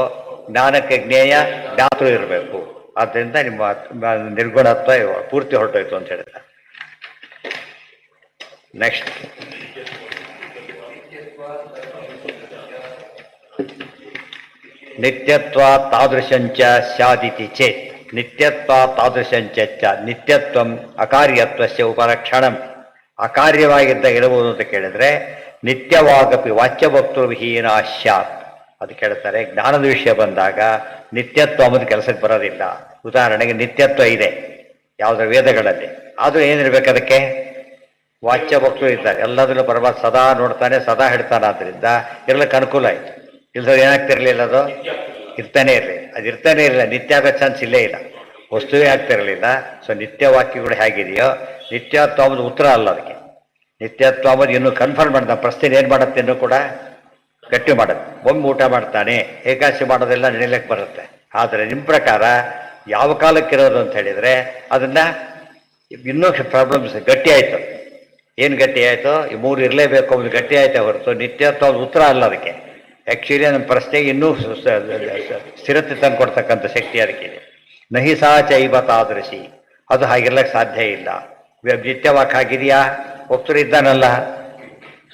ಜ್ಞಾನಕ್ಕೆ ಜ್ಞೇಯ ಜ್ಞಾತೃ ಇರಬೇಕು. ಆದ್ದರಿಂದ ನಿಮ್ಮ ನಿರ್ಗುಣತ್ವ ಪೂರ್ತಿ ಹೊರಟೋಯ್ತು ಅಂತ ಹೇಳಿದ. ನೆಕ್ಸ್ಟ್ ನಿತ್ಯತ್ವ ತಾದೃಶಂಚ ಸ್ಯಾದಿತಿ ಚೇತ್ ನಿತ್ಯತ್ವ ತಾದೃಶಂಚ ನಿತ್ಯತ್ವಂ ಅಕಾರ್ಯತ್ವಸ್ಯ ಉಪಲಕ್ಷಣಂ. ಅಕಾರ್ಯವಾಗಿದ್ದ ಇರಬಹುದು ಅಂತ ಕೇಳಿದ್ರೆ ನಿತ್ಯವಾಗಪಿ ವಾಚ್ಯಭಕ್ತೃ ವಿಹೀನ ಸ್ಯಾತ್. ಅದು ಕೇಳ್ತಾರೆ. ಜ್ಞಾನದ ವಿಷಯ ಬಂದಾಗ ನಿತ್ಯತ್ವ ಅನ್ನೋದು ಕೆಲಸಕ್ಕೆ ಬರೋದಿಲ್ಲ. ಉದಾಹರಣೆಗೆ ನಿತ್ಯತ್ವ ಇದೆ ಯಾವುದರ ವೇದಗಳಲ್ಲಿ, ಆದರೂ ಏನಿರ್ಬೇಕು ಅದಕ್ಕೆ? ವಾಚ್ಯಭಕ್ತರು ಇದ್ದಾರೆ. ಎಲ್ಲದನ್ನು ಪರಮಾತ್ಮ ಸದಾ ನೋಡ್ತಾನೆ, ಸದಾ ಹೇಳ್ತಾನೆ. ಆದ್ದರಿಂದ ಇರ್ಲಿಕ್ಕೆ ಅನುಕೂಲ ಆಯಿತು. ಇಲ್ಲದ್ರೆ ಏನಾಗ್ತಿರ್ಲಿಲ್ಲ, ಅದು ಇರ್ತಾನೆ ಇರಲಿಲ್ಲ. ಅದು ಇರ್ತಾನೆ ಇರಲಿಲ್ಲ, ನಿತ್ಯ ಆಗೋ ಚಾನ್ಸ್ ಇಲ್ಲೇ ಇಲ್ಲ, ವಸ್ತುವೇ ಆಗ್ತಿರಲಿಲ್ಲ. ಸೊ ನಿತ್ಯವಾಕ್ಯಗಳು ಹೇಗಿದೆಯೋ ನಿತ್ಯತ್ವ ಅನ್ನೋದು ಉತ್ತರ ಅಲ್ಲ ಅದಕ್ಕೆ. ನಿತ್ಯತ್ವ ಅನ್ನೋದು ಇನ್ನೂ ಕನ್ಫರ್ಮ್ ಮಾಡಿದ ಪ್ರಶ್ನೆ ಏನು ಮಾಡುತ್ತೆ, ಇನ್ನೂ ಕೂಡ ಗಟ್ಟಿ ಮಾಡುತ್ತೆ. ಒಮ್ಮೆ ಊಟ ಮಾಡ್ತಾನೆ, ಏಕಾದಶಿ ಮಾಡೋದೆಲ್ಲ ನೆನೆಯಲಿಕ್ಕೆ ಬರುತ್ತೆ. ಆದರೆ ನಿಮ್ಮ ಪ್ರಕಾರ ಯಾವ ಕಾಲಕ್ಕಿರೋದು ಅಂತ ಹೇಳಿದರೆ ಅದನ್ನು ಇನ್ನೂ ಪ್ರಾಬ್ಲಮ್ಸ್ ಗಟ್ಟಿ ಆಯಿತು. ಏನು ಗಟ್ಟಿ ಆಯಿತು? ಈ ಮೂರು ಇರಲೇಬೇಕು ಒಂದು ಗಟ್ಟಿ ಆಯಿತು ಹೊರತು ನಿತ್ಯತ್ವ ಉತ್ತರ ಅಲ್ಲ ಅದಕ್ಕೆ. ಆ್ಯಕ್ಚುಲಿ ನಮ್ಮ ಪ್ರಶ್ನೆಗೆ ಇನ್ನೂ ಸ್ಥಿರತೆ ತಂದು ಕೊಡ್ತಕ್ಕಂಥ ಶಕ್ತಿ ಅದಕ್ಕಿದೆ. ನಹಿ ಸಾ ಚೈವ ತಾದೃಶಿ, ಅದು ಹಾಗಿರ್ಲಿಕ್ಕೆ ಸಾಧ್ಯ ಇಲ್ಲ. ನಿತ್ಯವಾಕ್ ಆಗಿದೆಯಾ? ಒಪ್ತರು ಇದ್ದಾನಲ್ಲ,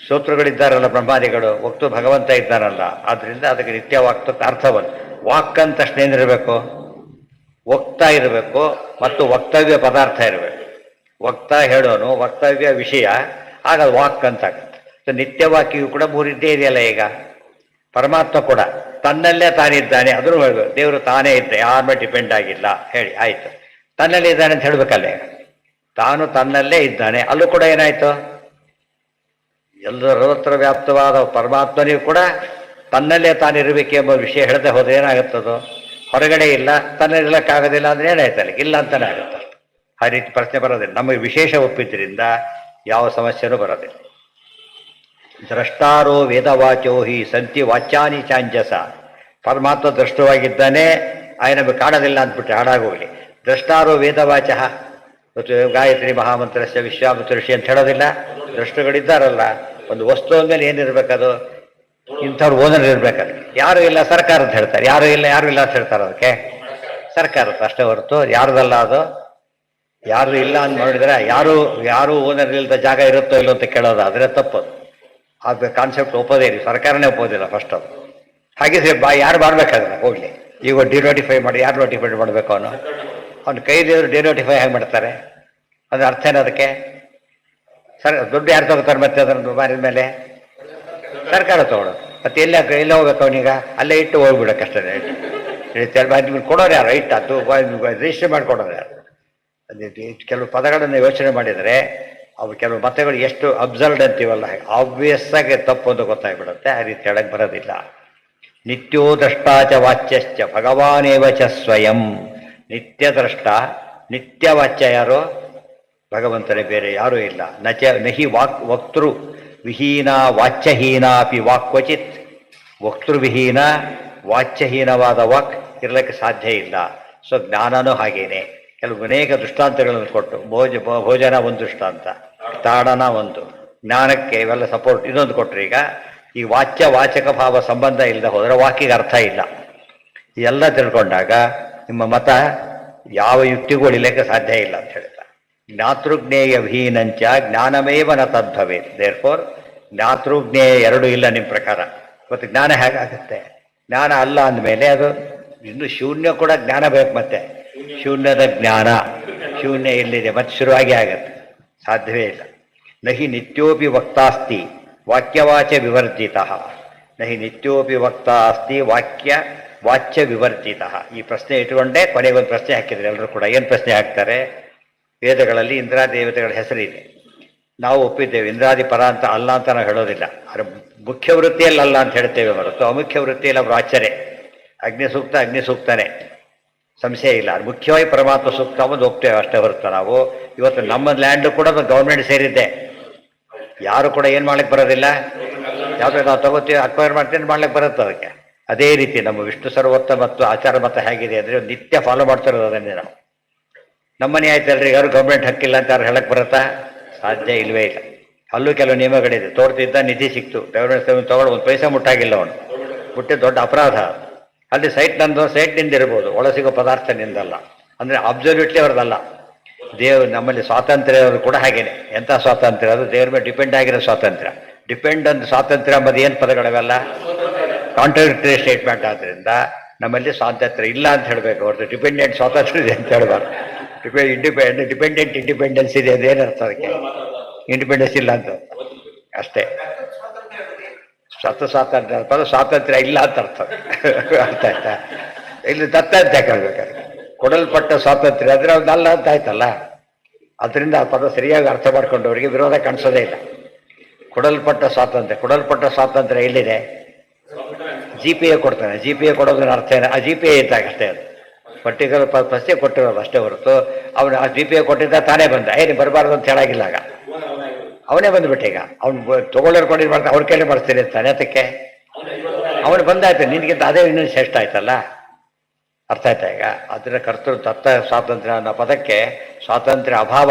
ಶ್ರೋತೃಗಳಿದ್ದಾರಲ್ಲ ಬ್ರಹ್ಮಾದಿಗಳು, ವಕ್ತು ಭಗವಂತ ಇದ್ದಾರಲ್ಲ, ಆದ್ದರಿಂದ ಅದಕ್ಕೆ ನಿತ್ಯ ವಾಕ್ತಕ್ಕೆ ಅರ್ಥವನ್ನು ವಾಕ್ ಅಂತ ತಕ್ಷಣ ಏನಿರಬೇಕು, ವಕ್ತ ಇರಬೇಕು ಮತ್ತು ವಕ್ತವ್ಯ ಪದಾರ್ಥ ಇರಬೇಕು. ವಕ್ತ ಹೇಳೋನು, ವಕ್ತವ್ಯ ವಿಷಯ, ಆಗ ವಾಕ್ ಅಂತ ಆಗುತ್ತೆ. ಸೊ ನಿತ್ಯವಾಕ್ಯವು ಕೂಡ ಮೂರಿದ್ದೇ ಇದೆಯಲ್ಲ. ಈಗ ಪರಮಾತ್ಮ ಕೂಡ ತನ್ನಲ್ಲೇ ತಾನಿದ್ದಾನೆ, ಅದನ್ನು ಹೇಳ್ಬೇಕು. ದೇವರು ತಾನೇ ಇದ್ದ, ಯಾರ ಮೇಲೆ ಡಿಪೆಂಡ್ ಆಗಿಲ್ಲ ಹೇಳಿ ಆಯಿತು. ತನ್ನಲ್ಲೇ ಇದ್ದಾನೆ ಅಂತ ಹೇಳಬೇಕಲ್ಲ. ಈಗ ತಾನು ತನ್ನಲ್ಲೇ ಇದ್ದಾನೆ, ಅಲ್ಲೂ ಕೂಡ ಏನಾಯಿತು, ಎಲ್ಲರತ್ರ ವ್ಯಾಪ್ತವಾದ ಪರಮಾತ್ಮನಿಗೂ ಕೂಡ ತನ್ನಲ್ಲೇ ತಾನಿರಬೇಕೆಂಬ ವಿಷಯ ಹೇಳದೆ ಹೋದ್ರೆ ಏನಾಗುತ್ತದೋ, ಹೊರಗಡೆ ಇಲ್ಲ, ತನ್ನಲ್ಲಿರಲಿಕ್ಕಾಗೋದಿಲ್ಲ ಅಂದರೆ ಏನಾಯ್ತಲ್ಲ, ಇಲ್ಲ ಅಂತಲೇ ಆಗುತ್ತಲ್ಲ. ಆ ರೀತಿ ಪ್ರಶ್ನೆ ಬರೋದಿಲ್ಲ. ನಮಗೆ ವಿಶೇಷ ಒಪ್ಪಿದ್ರಿಂದ ಯಾವ ಸಮಸ್ಯೆನೂ ಬರೋದಿಲ್ಲ. ದ್ರಷ್ಟಾರೋ ವೇದವಾಚೋ ಹಿ ಸಂತಿ ವಾಚ್ಯಾನಿ ಚಾಂಜಸ. ಪರಮಾತ್ಮ ದೃಷ್ಟವಾಗಿದ್ದಾನೆ, ಆಯ ನಮಗೆ ಕಾಣೋದಿಲ್ಲ ಅಂದ್ಬಿಟ್ರೆ ಹಾಳಾಗೋಗ್ಲಿ. ದ್ರಷ್ಟಾರೋ ವೇದವಾಚ, ಗಾಯತ್ರಿ ಮಹಾಮಂತ್ರಸ್ಯ ವಿಶ್ವಾಮಿತ್ರ ಋಷಿ ಅಂತ ಹೇಳೋದಿಲ್ಲ. ದೃಷ್ಟಗಳಿದ್ದಾರಲ್ಲ, ಒಂದು ವಸ್ತು ಅಂದಮೇಲೆ ಏನಿರ್ಬೇಕದು, ಇಂಥವ್ರು ಓನರ್ ಇರ್ಬೇಕದು. ಯಾರು ಇಲ್ಲ ಸರ್ಕಾರ ಅಂತ ಹೇಳ್ತಾರೆ, ಯಾರು ಇಲ್ಲ ಅಂತ ಹೇಳ್ತಾರೆ. ಅದಕ್ಕೆ ಸರ್ಕಾರದ ಅಷ್ಟೇ ಹೊರತು ಯಾರ್ದಲ್ಲ ಅದು. ಯಾರು ಇಲ್ಲ ಅಂತ ನೋಡಿದ್ರೆ ಯಾರು ಓನರ್ ಇಲ್ಲದ ಜಾಗ ಇರುತ್ತೋ ಇಲ್ಲೋ ಅಂತ ಕೇಳೋದಾದ್ರೆ ತಪ್ಪದು. ಅದು ಕಾನ್ಸೆಪ್ಟ್ ಒಪ್ಪೋದೇ ಇಲ್ಲ, ಸರ್ಕಾರನೇ ಒಪ್ಪೋದಿಲ್ಲ ಫಸ್ಟ್ ಅದು. ಹಾಗಿದ್ರೆ ಯಾರು ಮಾಡಬೇಕಾದ್ರೆ ಹೋಗ್ಲಿ. ಈಗ ಡಿನೋಟಿಫೈ ಮಾಡಿ, ಯಾರು ನೋಟಿಫೈ ಮಾಡಬೇಕು, ಅವ್ನು ಕೈಲಿದ್ರು ಡಿನೋಟಿಫೈ ಹೇಗೆ ಮಾಡ್ತಾರೆ? ಅದು ಅರ್ಥ ಏನು ಅದಕ್ಕೆ? ದುಡ್ಡು ಯಾರು ತಗೋತಾರೆ ಮತ್ತೆ ಅದನ್ನು ಮಾರಿದ ಮೇಲೆ? ಸರ್ಕಾರ ತಗೊಳ್ಳೋದು. ಮತ್ತೆ ಎಲ್ಲ ಹೋಗ್ಬೇಕು ಅವನೀಗ? ಅಲ್ಲೇ ಇಟ್ಟು ಹೋಗ್ಬಿಡೋಕ್ಕಷ್ಟೇ. ನಿಮ್ಗೆ ಕೊಡೋರು ಯಾರು? ರೈಟ್ ಅದು ರಿಜಿಸ್ಟರ್ ಮಾಡಿಕೊಡೋರು ಯಾರು? ಕೆಲವು ಪದಗಳನ್ನು ಯೋಚನೆ ಮಾಡಿದರೆ ಅವು ಕೆಲವು ಮತಗಳು ಎಷ್ಟು ಅಬ್ಸರ್ಡ್ ಅಂತೀವಲ್ಲ, ಆಬ್ವಿಯಸ್ ಆಗಿ ತಪ್ಪು ಅಂತ ಗೊತ್ತಾಗ್ಬಿಡುತ್ತೆ. ಆ ರೀತಿ ಹೇಳಕ್ಕೆ ಬರೋದಿಲ್ಲ. ನಿತ್ಯೋ ದ್ರಷ್ಟಾಚ ವಾಚ್ಯಶ್ಚ ಭಗವಾನೇವ ಚ ಸ್ವಯಂ. ನಿತ್ಯ ದ್ರಷ್ಟ, ನಿತ್ಯ ವಾಚ್ಯ ಯಾರು? ಭಗವಂತನೇ, ಬೇರೆ ಯಾರೂ ಇಲ್ಲ. ನಹಿ ವಕ್ತೃ ವಿಹೀನ ವಾಚ್ಯಹೀನ ಅಪಿ ವಾಕ್ ಕ್ವಚಿತ್. ವಕ್ತೃವಿಹೀನ ವಾಚ್ಯಹೀನವಾದ ವಾಕ್ ಇರಲಿಕ್ಕೆ ಸಾಧ್ಯ ಇಲ್ಲ. ಸೊ ಜ್ಞಾನನೂ ಹಾಗೇನೆ. ಕೆಲವು ಅನೇಕ ದೃಷ್ಟಾಂತಗಳನ್ನು ಕೊಟ್ಟು, ಭೋಜನ ಒಂದು ದೃಷ್ಟಾಂತ, ತಾಡನ ಒಂದು, ಜ್ಞಾನಕ್ಕೆ ಇವೆಲ್ಲ ಸಪೋರ್ಟ್ ಇನ್ನೊಂದು ಕೊಟ್ಟರು. ಈಗ ಈ ವಾಚ್ಯ ವಾಚಕ ಭಾವ ಸಂಬಂಧ ಇಲ್ಲದೆ ಹೋದರೆ ವಾಕಿಗೆ ಅರ್ಥ ಇಲ್ಲ. ಎಲ್ಲ ತಿಳ್ಕೊಂಡಾಗ ನಿಮ್ಮ ಮತ ಯಾವ ಯುಕ್ತಿಗೂ ಉಳಿಲಿಕ್ಕೆ ಸಾಧ್ಯ ಇಲ್ಲ ಅಂತ ಹೇಳ್ತಾರೆ. ಜ್ಞಾತೃಜ್ಞೇಯ ವಿಹೀನಂಚ ಜ್ಞಾನಮೇವ ನ ತದ್ಭವೆ. ದೇರ್ಫೋರ್ ಜ್ಞಾತೃಜ್ಞೇಯ ಎರಡೂ ಇಲ್ಲ ನಿಮ್ಮ ಪ್ರಕಾರ. ಮತ್ತು ಜ್ಞಾನ ಹೇಗಾಗುತ್ತೆ? ಜ್ಞಾನ ಅಲ್ಲ ಅಂದಮೇಲೆ ಅದು ಇನ್ನು ಶೂನ್ಯ ಕೂಡ ಜ್ಞಾನ ಬೇಕು. ಮತ್ತೆ ಶೂನ್ಯದ ಜ್ಞಾನ, ಶೂನ್ಯ ಎಲ್ಲಿದೆ ಮತ್ತೆ ಶುರುವಾಗಿ ಆಗತ್ತೆ, ಸಾಧ್ಯವೇ ಇಲ್ಲ. ನಹಿ ನಿತ್ಯೋಪಿ ವಕ್ತಾಸ್ತಿ ವಾಕ್ಯವಾಚ ವಿವರ್ಜಿತ. ನಹಿ ನಿತ್ಯೋಪಿ ವಕ್ತಾ ಅಸ್ತಿ ವಾಚ್ಯ ವಿವರ್ಜಿತ. ಈ ಪ್ರಶ್ನೆ ಇಟ್ಟುಕೊಂಡೇ ಕೊನೆಗೊಂದು ಪ್ರಶ್ನೆ ಹಾಕಿದ್ರು ಎಲ್ಲರೂ ಕೂಡ. ಏನು ಪ್ರಶ್ನೆ ಹಾಕ್ತಾರೆ? ವೇದಗಳಲ್ಲಿ ಇಂದ್ರಾದೇವತೆಗಳ ಹೆಸರಿದೆ, ನಾವು ಒಪ್ಪಿದ್ದೇವೆ. ಇಂದ್ರಾದಿ ಪರ ಅಂತ ಅಲ್ಲ ಅಂತ ನಾವು ಹೇಳೋದಿಲ್ಲ. ಆದರೆ ಮುಖ್ಯ ವೃತ್ತಿಯಲ್ಲಿ ಅಲ್ಲ ಅಂತ ಹೇಳ್ತೇವೆ ಹೊರತು ಅಮುಖ್ಯ ವೃತ್ತಿಯಲ್ಲಿ ಅವರು ಆಚಾರ್ಯ. ಅಗ್ನಿ ಸೂಕ್ತನೇ, ಸಂಶಯ ಇಲ್ಲ. ಅದು ಮುಖ್ಯವಾಗಿ ಪರಮಾತ್ಮ ಸೂಕ್ತ ಒಂದು ಒಪ್ತೇವೆ ಅಷ್ಟೇ ಹೊರತು ನಾವು ಇವತ್ತು ನಮ್ಮ ಲ್ಯಾಂಡು ಕೂಡ ಗೌರ್ಮೆಂಟ್ ಸೇರಿದ್ದೆ. ಯಾರು ಕೂಡ ಏನು ಮಾಡ್ಲಿಕ್ಕೆ ಬರೋದಿಲ್ಲ. ಯಾವುದೇ ನಾವು ತಗೋತೀವಿ, ಅಕ್ವೈರ್ ಮಾಡ್ತೀನಿ, ಮಾಡ್ಲಿಕ್ಕೆ ಬರುತ್ತೆ ಅದಕ್ಕೆ. ಅದೇ ರೀತಿ ನಮ್ಮ ವಿಷ್ಣು ಸರ್ವೋತ್ತ ಮತ್ತು ಆಚಾರ ಮತ ಹೇಗಿದೆ ಅಂದರೆ ನಿತ್ಯ ಫಾಲೋ ಮಾಡ್ತಿರೋದು ಅದನ್ನೇ ನಾವು. ನಮ್ಮನೆ ಆಯ್ತಲ್ರಿ, ಯಾರು ಗೌರ್ಮೆಂಟ್ ಹಕ್ಕಿಲ್ಲ ಅಂತ ಯಾರು ಹೇಳಕ್ಕೆ ಬರುತ್ತಾ? ಸಾಧ್ಯ ಇಲ್ಲವೇ ಇಲ್ಲ. ಅಲ್ಲೂ ಕೆಲವು ನಿಯಮಗಳಿದೆ. ತೋರ್ತಿದ್ದ ನಿಧಿ ಸಿಕ್ತು, ಗೌರ್ಮೆಂಟ್ ತಗೊಂಡು ಒಂದು ಪೈಸೆ ಮುಟ್ಟಾಗಿಲ್ಲ ಅವನು, ಮುಟ್ಟಿ ದೊಡ್ಡ ಅಪರಾಧ. ಅಲ್ಲಿ ಸೈಟ್ನಿಂದ ಇರ್ಬೋದು, ಒಳ ಸಿಗೋ ಪದಾರ್ಥ ನಿಂದಲ್ಲ. ಅಂದರೆ ಅಬ್ಸಲ್ಯೂಟ್ಲಿ ಅವ್ರದ್ದಲ್ಲ. ನಮ್ಮಲ್ಲಿ ಸ್ವಾತಂತ್ರ್ಯ ಅವರು ಕೂಡ ಹಾಗೇನೆ. ಎಂಥ ಸ್ವಾತಂತ್ರ್ಯ? ಅದು ದೇವ್ರ ಮೇಲೆ ಡಿಪೆಂಡ್ ಆಗಿರೋ ಸ್ವಾತಂತ್ರ್ಯ. ಡಿಪೆಂಡ್ ಸ್ವಾತಂತ್ರ್ಯ ಎಂಬುದು ಏನು ಪದಗಳವೆಲ್ಲ ಕಾಂಟ್ರಡಿಕ್ಟರಿ ಸ್ಟೇಟ್ಮೆಂಟ್. ಆದ್ದರಿಂದ ನಮ್ಮಲ್ಲಿ ಸ್ವಾತಂತ್ರ್ಯ ಇಲ್ಲ ಅಂತ ಹೇಳಬೇಕು ಹೊರತು ಡಿಪೆಂಡೆಂಟ್ ಸ್ವಾತಂತ್ರ್ಯ ಇದೆ ಅಂತ ಹೇಳಬಾರ್ದು. ಡಿಪೆಂಡೆಂಟ್ ಇಂಡಿಪೆಂಡೆನ್ಸ್ ಇದೆ ಅದು ಏನರ್ಥ? ಅದಕ್ಕೆ ಇಂಡಿಪೆಂಡೆನ್ಸ್ ಇಲ್ಲ ಅಂತ ಅಷ್ಟೇ. ಸ್ವಾತಂತ್ರ್ಯ ಪದ ಸ್ವಾತಂತ್ರ್ಯ ಇಲ್ಲ ಅಂತ ಅರ್ಥ. ಅರ್ಥ ಆಯ್ತಾ? ಇಲ್ಲಿ ದತ್ತ ಅಂತ ಕೇಳ್ಬೇಕಾದ್ರೆ ಕೊಡಲ್ಪಟ್ಟ ಸ್ವಾತಂತ್ರ್ಯ ಅಂದರೆ ಅದಲ್ಲ ಅಂತ ಆಯ್ತಲ್ಲ. ಅದರಿಂದ ಆ ಪದ ಸರಿಯಾಗಿ ಅರ್ಥ ಮಾಡ್ಕೊಂಡವರಿಗೆ ವಿರೋಧ ಕಾಣಿಸೋದೇ ಇಲ್ಲ. ಕೊಡಲ್ಪಟ್ಟ ಸ್ವಾತಂತ್ರ್ಯ ಎಲ್ಲಿದೆ? GPA ಕೊಡ್ತಾನೆ. GPA ಕೊಡೋದನ್ನ ಅರ್ಥ ಏನು? ಆ GPA ಇದ್ದಾಗ ಅಷ್ಟೇ, ಅದು ಪರ್ಟಿಕ್ಯುಲರ್ ಪರ್ಪಸ್ಸೇ ಕೊಟ್ಟಿರೋದು ಅಷ್ಟೇ ಹೊರತು ಅವನು ಆ GPA ಕೊಟ್ಟಿದ್ದ ತಾನೇ ಬಂದ. ಏನು ಬರಬಾರ್ದು ಅಂತ ಹೇಳಾಗಿಲ್ಲ. ಆಗ ಅವನೇ ಬಂದುಬಿಟ್ಟೆ. ಈಗ ಅವ್ನು ತೊಗೊಳ್ಳೋರು ಕೊಡಿ ಮಾಡ್ತಾ ಅವ್ರ ಕೈಲೇ ಮಾಡಿಸ್ತೀನಿ ಅಂತಾನೆ. ಅದಕ್ಕೆ ಅವನು ಬಂದಾಯ್ತು, ನಿನಗಿಂತ ಅದೇ ಇನ್ನೂ ಶ್ರೇಷ್ಠ ಆಯ್ತಲ್ಲ. ಅರ್ಥ ಆಯ್ತಾ? ಈಗ ಅದರ ಕರ್ತೃ ದತ್ತ ಸ್ವಾತಂತ್ರ್ಯ ಅನ್ನೋ ಪದಕ್ಕೆ ಸ್ವಾತಂತ್ರ್ಯ ಅಭಾವ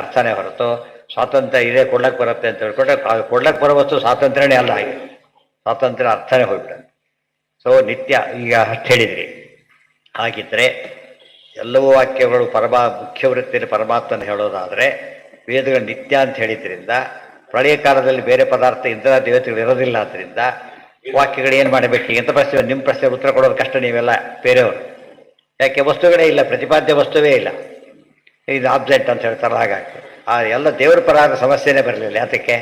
ಅರ್ಥನೇ ಹೊರತು ಸ್ವಾತಂತ್ರ್ಯ ಇದೇ ಕೊಡ್ಲಕ್ಕೆ ಬರುತ್ತೆ ಅಂತ ಹೇಳ್ಕೊಂಡ್ರೆ ಕೊಡ್ಲಕ್ಕೆ ಬರೋ ವಸ್ತು ಸ್ವಾತಂತ್ರ್ಯನೇ ಅಲ್ಲ. ಹಾಗೆ ಸ್ವಾತಂತ್ರ್ಯ ಅರ್ಥನೇ ಹೋಗ್ಬಿಡುತ್ತೆ. ಸೊ ನಿತ್ಯ ಈಗ ಅಷ್ಟು ಹೇಳಿದ್ರಿ. ಹಾಗಿದ್ರೆ ಎಲ್ಲವೂ ವಾಕ್ಯಗಳು ಮುಖ್ಯ ವೃತ್ತಿಯಲ್ಲಿ ಪರಮಾತ್ಮನ ಹೇಳೋದಾದರೆ ವೇದಗಳು ನಿತ್ಯ ಅಂತ ಹೇಳಿದ್ರಿಂದ ಪ್ರಳಯ ಕಾಲದಲ್ಲಿ ಬೇರೆ ಪದಾರ್ಥ ಇಂಥ ದೇವತೆಗಳು ಇರೋದಿಲ್ಲ ಆದ್ದರಿಂದ ವಾಕ್ಯಗಳು ಏನು ಮಾಡಬೇಕು ಎಂಥ ಪ್ರಶ್ನೆ ನಿಮ್ಮ ಪ್ರಶ್ನೆ ಉತ್ತರ ಕೊಡೋದು ಕಷ್ಟ ನೀವೆಲ್ಲ ಬೇರೆಯವರು. ಯಾಕೆ ವಸ್ತುಗಳೇ ಇಲ್ಲ, ಪ್ರತಿಪಾದ್ಯ ವಸ್ತುವೇ ಇಲ್ಲ, ಇದು ಆಬ್ಸೆಂಟ್ ಅಂತ ಹೇಳ್ತಾರೆ. ಹಾಗಾಗಿ ಆ ಎಲ್ಲ ದೇವ್ರ ಪರಾದ ಸಮಸ್ಯೆನೇ ಬರಲಿಲ್ಲ. ಯಾತಕ್ಕೆ?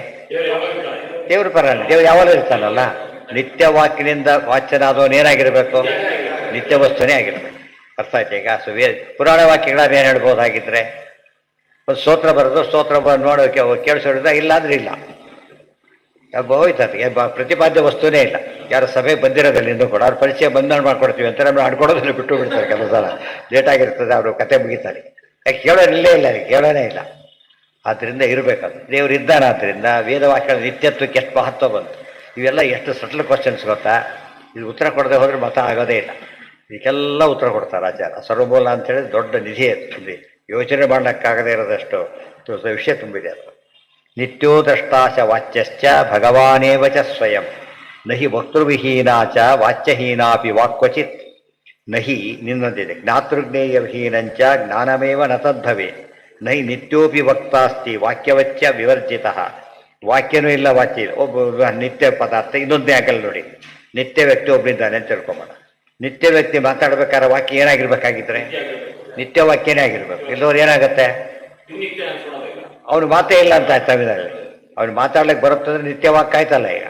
ದೇವ್ರ ಪರ ಅಲ್ಲ, ದೇವ್ರು ಯಾವಾಗ ಇರ್ತಾನಲ್ಲ. ನಿತ್ಯ ವಾಕ್ಯನಿಂದ ವಾಚ್ಯನಾದವನು ಏನಾಗಿರಬೇಕು? ನಿತ್ಯ ವಸ್ತುನೇ ಆಗಿರ್ಬೇಕು. ಅರ್ಥ ಆಯ್ತು ಈಗ? ಪುರಾಣ ವಾಕ್ಯಗಳನ್ನ ಏನು ಹೇಳ್ಬೋದಾಗಿದ್ರೆ ಒಂದು ಸ್ತೋತ್ರ ಬರೋದು, ಸ್ತೋತ್ರ ನೋಡೋಕೆ ಕೇಳಿಸೋಡಿದ್ರೆ ಇಲ್ಲ ಅಂದ್ರೆ ಇಲ್ಲ, ಹೋಯ್ತದೆ. ಪ್ರತಿಪಾದ್ಯ ವಸ್ತುನೇ ಇಲ್ಲ. ಯಾರು ಸಭೆಗೆ ಬಂದಿರೋದಿಲ್ಲ ಇನ್ನೂ ಕೂಡ ಅವ್ರ ಪರಿಚಯ ಬಂಧನ ಮಾಡ್ಕೊಡ್ತೀವಿ ಅಂತ ನಮ್ಗೆ ಆಡ್ಕೊಡೋದಿಲ್ಲ, ಬಿಟ್ಟು ಬಿಡ್ತಾರೆ. ಕೆಲವು ಸಲ ಲೇಟಾಗಿರ್ತದೆ, ಅವರು ಕತೆ ಮುಗಿತಾರೆ. ಯಾಕೆ ಕೇಳೋರಿಲ್ಲೇ ಇಲ್ಲ, ಕೇಳೋನೇ ಇಲ್ಲ. ಆದ್ದರಿಂದ ಇರಬೇಕದು. ದೇವರು ಇದ್ದಾನಾದ್ರಿಂದ ವೇದವಾಕ್ಯಗಳ ನಿತ್ಯತ್ವಕ್ಕೆ ಎಷ್ಟು ಮಹತ್ವ ಬಂತು. ಇವೆಲ್ಲ ಎಷ್ಟು ಸಟ್ಲ್ ಕ್ವಶನ್ಸ್ ಗೊತ್ತಾ? ಇದು ಉತ್ತರ ಕೊಡದೆ ಹೋದ್ರೆ ಮತ ಆಗೋದೇ ಇಲ್ಲ. ಇದಕ್ಕೆಲ್ಲ ಉತ್ತರ ಕೊಡ್ತಾರೆ ಆಚಾರ. ಸರ್ವಮೂಲ ಅಂತೇಳಿ ದೊಡ್ಡ ನಿಧಿ ಇಲ್ಲಿ ಯೋಚನೆ ಮಾಡಲಿಕ್ಕಾಗದೇ ಇರೋದಷ್ಟು ವಿಷಯ ತುಂಬಿದೆ ಅದು. ನಿತ್ಯೋದ್ರಷ್ಟಾಚ ವಾಚ್ಯಶ್ಚ ಭಗವಾನೇವ ಚ ಸ್ವಯಂ ನಹಿ ವಕ್ತೃವಿಹೀನಾಚ ವಾಚ್ಯಹೀನಾಪಿ ವಾಕ್ವಚಿತ್ ನಹಿ ನಿನ್ನೊಂದಿದೆ ಜ್ಞಾತೃಜ್ಞೇಯ ವಿಹೀನಂಚ ಜ್ಞಾನಮೇವ ನ ತದ್ಭವೆ ನಹಿ ನಿತ್ಯೋಪಿ ವಕ್ತಾಸ್ತಿ ವಾಕ್ಯವಚ್ಚ ವಿವರ್ಜಿತ. ವಾಕ್ಯನೂ ಇಲ್ಲ, ವಾಚ್ಯ ಇಲ್ಲ. ಒಬ್ಬ ನಿತ್ಯ ಪದಾರ್ಥ ಇನ್ನೊಂದೇ ಆಗಲ್ಲ ನೋಡಿ. ನಿತ್ಯ ವ್ಯಕ್ತಿ ಒಬ್ಬನಿದ್ದಾನೆ ಅಂತ ತಿಳ್ಕೊಂಬೋಣ. ನಿತ್ಯ ವ್ಯಕ್ತಿ ಮಾತಾಡ್ಬೇಕಾದ್ರೆ ವಾಕ್ಯ ಏನಾಗಿರ್ಬೇಕಾಗಿದ್ರೆ ನಿತ್ಯ ವಾಕ್ಯನೇ ಆಗಿರ್ಬೇಕು. ಇಲ್ಲವ್ರು ಏನಾಗುತ್ತೆ? ಅವನು ಮಾತೇ ಇಲ್ಲ ಅಂತ ಆಯ್ತು. ಅವ್ನು ಮಾತಾಡ್ಲಿಕ್ಕೆ ಬರುತ್ತಂದ್ರೆ ನಿತ್ಯ ವಾಕ್ಯ ಆಯ್ತಲ್ಲ. ಈಗ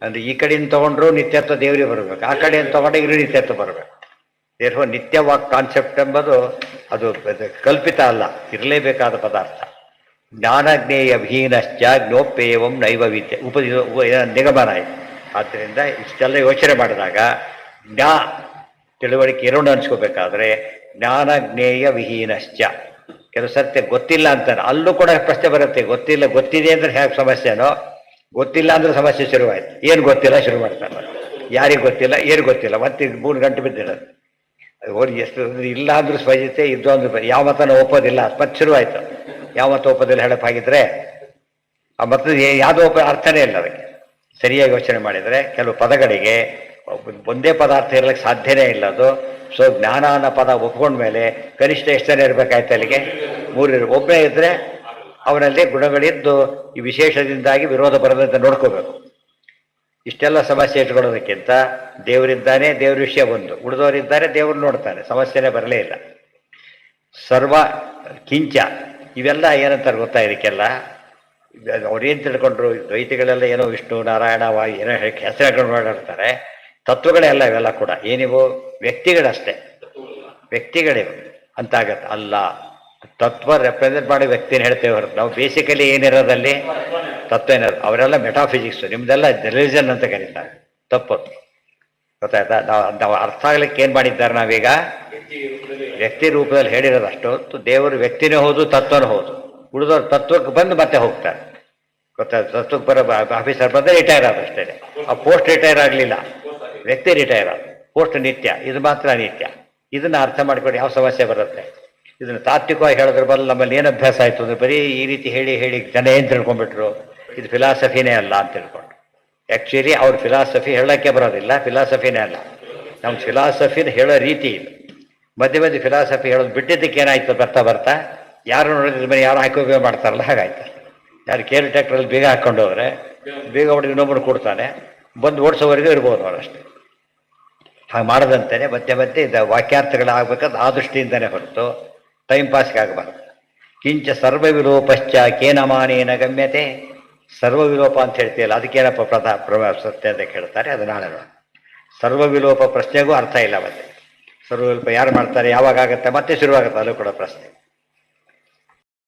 ಅಂದ್ರೆ ಈ ಕಡೆಯಿಂದ ತಗೊಂಡ್ರು ನಿತ್ಯತ್ವ ದೇವರಿಗೆ ಬರಬೇಕು, ಆ ಕಡೆಯಿಂದ ತಗೊಂಡ್ರೆ ಇರು ನಿತ್ಯತ್ವ ಬರಬೇಕು. ದೇರ್ಫೋರ್ ನಿತ್ಯ ವಾಕ್ ಕಾನ್ಸೆಪ್ಟ್ ಎಂಬುದು ಅದು ಕಲ್ಪಿತ ಅಲ್ಲ, ಇರಲೇಬೇಕಾದ ಪದಾರ್ಥ. ಜ್ಞಾನಜ್ಞೇಯ ವಿಹೀನಶ್ಚ ಜ್ಞೋಪೇವಂ ನೈವ ವಿದ್ಯೆ ನಿಗಮನ ಆಯಿತು. ಆದ್ದರಿಂದ ಇಷ್ಟೆಲ್ಲ ಯೋಚನೆ ಮಾಡಿದಾಗ ತಿಳುವಳಿಕೆ ಇರೋಣ ಅನ್ಸ್ಕೋಬೇಕಾದ್ರೆ ಜ್ಞಾನಜ್ಞೇಯ ವಿಹೀನಶ್ಚ. ಕೆಲವು ಸತ್ಯ ಗೊತ್ತಿಲ್ಲ ಅಂತಾನೆ, ಅಲ್ಲೂ ಕೂಡ ಪ್ರಶ್ನೆ ಬರುತ್ತೆ. ಗೊತ್ತಿಲ್ಲ, ಗೊತ್ತಿದೆ ಅಂದ್ರೆ ಹೇಗೆ ಸಮಸ್ಯೆನೋ, ಗೊತ್ತಿಲ್ಲ ಅಂದ್ರೆ ಸಮಸ್ಯೆ ಶುರುವಾಯ್ತು. ಏನು ಗೊತ್ತಿಲ್ಲ ಶುರು ಮಾಡ್ತಾರೆ. ಯಾರಿಗೆ ಗೊತ್ತಿಲ್ಲ, ಏನು ಗೊತ್ತಿಲ್ಲ, ಮತ್ತೆ 3 ಗಂಟೆ ಬಿದ್ದಿಡೋದು. ಅವ್ರಿಗೆ ಎಷ್ಟು ಇಲ್ಲ ಅಂದ್ರೂ ಸ್ವಜತೆ, ಇದ್ದು ಅಂದ್ರೂ ಯಾವ ಮತನ ಒಪ್ಪೋದಿಲ್ಲ, ಮತ್ತೆ ಶುರುವಾಯ್ತು. ಯಾವ ಮತ ಒಪ್ಪೋದಿಲ್ಲ ಹೇಳಪ್ಪಾಗಿದ್ರೆ ಆ ಮತದ ಯಾವುದೋ ಅರ್ಥನೇ ಇಲ್ಲ ಅದಕ್ಕೆ. ಸರಿಯಾಗಿ ಯೋಚನೆ ಮಾಡಿದರೆ ಕೆಲವು ಪದಗಳಿಗೆ ಒಂದೇ ಪದಾರ್ಥ ಇರಲಿಕ್ಕೆ ಸಾಧ್ಯನೇ ಇಲ್ಲ ಅದು. ಸೊ ಜ್ಞಾನ ಅನ್ನೋ ಪದ ಒಪ್ಕೊಂಡ್ಮೇಲೆ ಕನಿಷ್ಠ ಎಷ್ಟು ಜನ ಇರಬೇಕಾಯ್ತು ಅಲ್ಲಿಗೆ? 3 ಒಬ್ಬನೇ ಇದ್ದರೆ ಅವನಲ್ಲಿ ಗುಣಗಳಿದ್ದು ಈ ವಿಶೇಷದಿಂದಾಗಿ ವಿರೋಧ ಬರದಂತೆ ನೋಡ್ಕೋಬೇಕು. ಇಷ್ಟೆಲ್ಲ ಸಮಸ್ಯೆ ಇಟ್ಕೊಳ್ಳೋದಕ್ಕಿಂತ ದೇವರಿದ್ದಾನೆ, ದೇವ್ರ ವಿಷಯ ಒಂದು, ಉಳಿದವರಿದ್ದಾರೆ, ದೇವರು ನೋಡ್ತಾನೆ, ಸಮಸ್ಯೆನೇ ಬರಲೇ ಇಲ್ಲ. ಸರ್ವ ಕಿಂಚ ಇವೆಲ್ಲ ಏನಂತಾರೆ ಗೊತ್ತಾ? ಇದಕ್ಕೆಲ್ಲ ಅವ್ರೇನು ತಿಳ್ಕೊಂಡ್ರು, ದ್ವೈತಿಗಳೆಲ್ಲ ಏನೋ ವಿಷ್ಣು ನಾರಾಯಣ ವಾಯು ಏನೋ ಹೆಸರು ಹಾಕೊಂಡು ಓಡಾಡ್ತಾರೆ. ತತ್ವಗಳೆಲ್ಲ ಇವೆಲ್ಲ ಕೂಡ ಏನಿವು? ವ್ಯಕ್ತಿಗಳಷ್ಟೇ, ವ್ಯಕ್ತಿಗಳಿವು ಅಂತಾಗತ್ತೆ. ಅಲ್ಲ, ತತ್ವ ರೆಪ್ರೆಸೆಂಟ್ ಮಾಡಿ ವ್ಯಕ್ತಿನ ಹೇಳ್ತೇವೆ ಹೊರತು ನಾವು ಬೇಸಿಕಲಿ ಏನಿರೋದಲ್ಲಿ ತತ್ವ ಏನಿರೋದು. ಅವರೆಲ್ಲ ಮೆಟಾಫಿಸಿಕ್ಸ್, ನಿಮ್ದೆಲ್ಲ ರಿಲಿಜನ್ ಅಂತ ಕರೀತಾರೆ. ತಪ್ಪು ಗೊತ್ತಾಯ್ತಾ? ನಾವು ಅರ್ಥ ಆಗ್ಲಿಕ್ಕೆ ಏನು ಮಾಡಿದ್ದಾರೆ ನಾವೀಗ? ವ್ಯಕ್ತಿ ರೂಪದಲ್ಲಿ ಹೇಳಿರೋದಷ್ಟು. ದೇವರು ವ್ಯಕ್ತಿನೇ ಹೌದು, ತತ್ವನೂ ಹೌದು. ಉಳಿದವ್ರು ತತ್ವಕ್ಕೆ ಬಂದು ಮತ್ತೆ ಹೋಗ್ತಾರೆ. ಗೊತ್ತಾಯ್ತು? ತತ್ವಕ್ಕೆ ಬರೋ ಆಫೀಸರ್ ಬಂದರೆ ರಿಟೈರ್ ಆದಷ್ಟೇ. ಆ ಪೋಸ್ಟ್ ರಿಟೈರ್ ಆಗಲಿಲ್ಲ, ವ್ಯಕ್ತಿ ರಿಟೈರ್ ಆದ. ಪೋಸ್ಟ್ ನಿತ್ಯ, ಇದು ಮಾತ್ರ ನಿತ್ಯ. ಇದನ್ನು ಅರ್ಥ ಮಾಡಿಕೊಂಡು ಯಾವ ಸಮಸ್ಯೆ ಬರುತ್ತೆ? ಇದನ್ನು ತಾತ್ವಿಕವಾಗಿ ಹೇಳಿದ್ರ ಬದಲು ನಮ್ಮಲ್ಲಿ ಏನು ಅಭ್ಯಾಸ ಆಯಿತು ಅಂದರೆ ಬರೀ ಈ ರೀತಿ ಹೇಳಿ ಹೇಳಿ ಜನ ಏನು ತಿಳ್ಕೊಂಡ್ಬಿಟ್ರು, ಇದು ಫಿಲಾಸಫಿನೇ ಅಲ್ಲ ಅಂತ ತಿಳ್ಕೊಂಡು. ಆ್ಯಕ್ಚುಲಿ ಅವ್ರ ಫಿಲಾಸಫಿ ಹೇಳೋಕ್ಕೆ ಬರೋದಿಲ್ಲ, ಫಿಲಾಸಫಿನೇ ಅಲ್ಲ. ನಮ್ಮ ಫಿಲಾಸಫಿನ ಹೇಳೋ ರೀತಿ ಇದು. ಮಧ್ಯೆ ಮಧ್ಯೆ ಫಿಲಾಸಫಿ ಹೇಳೋದು ಬಿಟ್ಟಿದ್ದಕ್ಕೆ ಏನಾಯ್ತು? ಬರ್ತಾ ಯಾರು ನೋಡಿದ್ರೆ ಮನೆ ಯಾರು ಹಾಕಿ ಉಪಯೋಗ ಮಾಡ್ತಾರಲ್ಲ ಹಾಗಾಯ್ತು. ಯಾರು ಕೇರ್ ಟ್ಯಾಕ್ಟ್ರಲ್ಲಿ ಬೇಗ ಹಾಕ್ಕೊಂಡು ಹೋದರೆ ಬೇಗ ಹೊಡೆದು ಇನ್ನೊಬ್ಬರು ಕೊಡ್ತಾನೆ, ಬಂದು ಓಡಿಸೋವರೆಗೂ ಇರ್ಬೋದು ಅವರಷ್ಟೇ. ಹಾಗೆ ಮಾಡೋದಂತಾನೆ ಮತ್ತೆ ಮತ್ತೆ ಇದು ವಾಕ್ಯಾರ್ಥಗಳಾಗಬೇಕಾದ್ರೆ ಆ ದೃಷ್ಟಿಯಿಂದನೇ ಹೊರತು ಟೈಮ್ ಪಾಸ್ಗೆ ಆಗಬಾರ್ದು. ಕಿಂಚ ಸರ್ವವಿಲೋಪಶ್ಚ ಕೇನಮಾನೇನ ಗಮ್ಯತೆ. ಸರ್ವವಿಲೋಪ ಅಂತ ಹೇಳ್ತೀಯಲ್ಲ, ಅದಕ್ಕೇನಪ್ಪ ಸತ್ಯ ಅಂತ ಕೇಳ್ತಾರೆ. ಅದು ನಾಳೆ ಸರ್ವವಿಲೋಪ ಪ್ರಶ್ನೆಗೂ ಅರ್ಥ ಇಲ್ಲ. ಮತ್ತೆ ಸರ್ವವಿಲೋಪ ಯಾರು ಮಾಡ್ತಾರೆ, ಯಾವಾಗ ಆಗುತ್ತೆ, ಮತ್ತೆ ಶುರುವಾಗುತ್ತೆ ಅಲ್ಲೂ ಕೂಡ ಪ್ರಶ್ನೆ.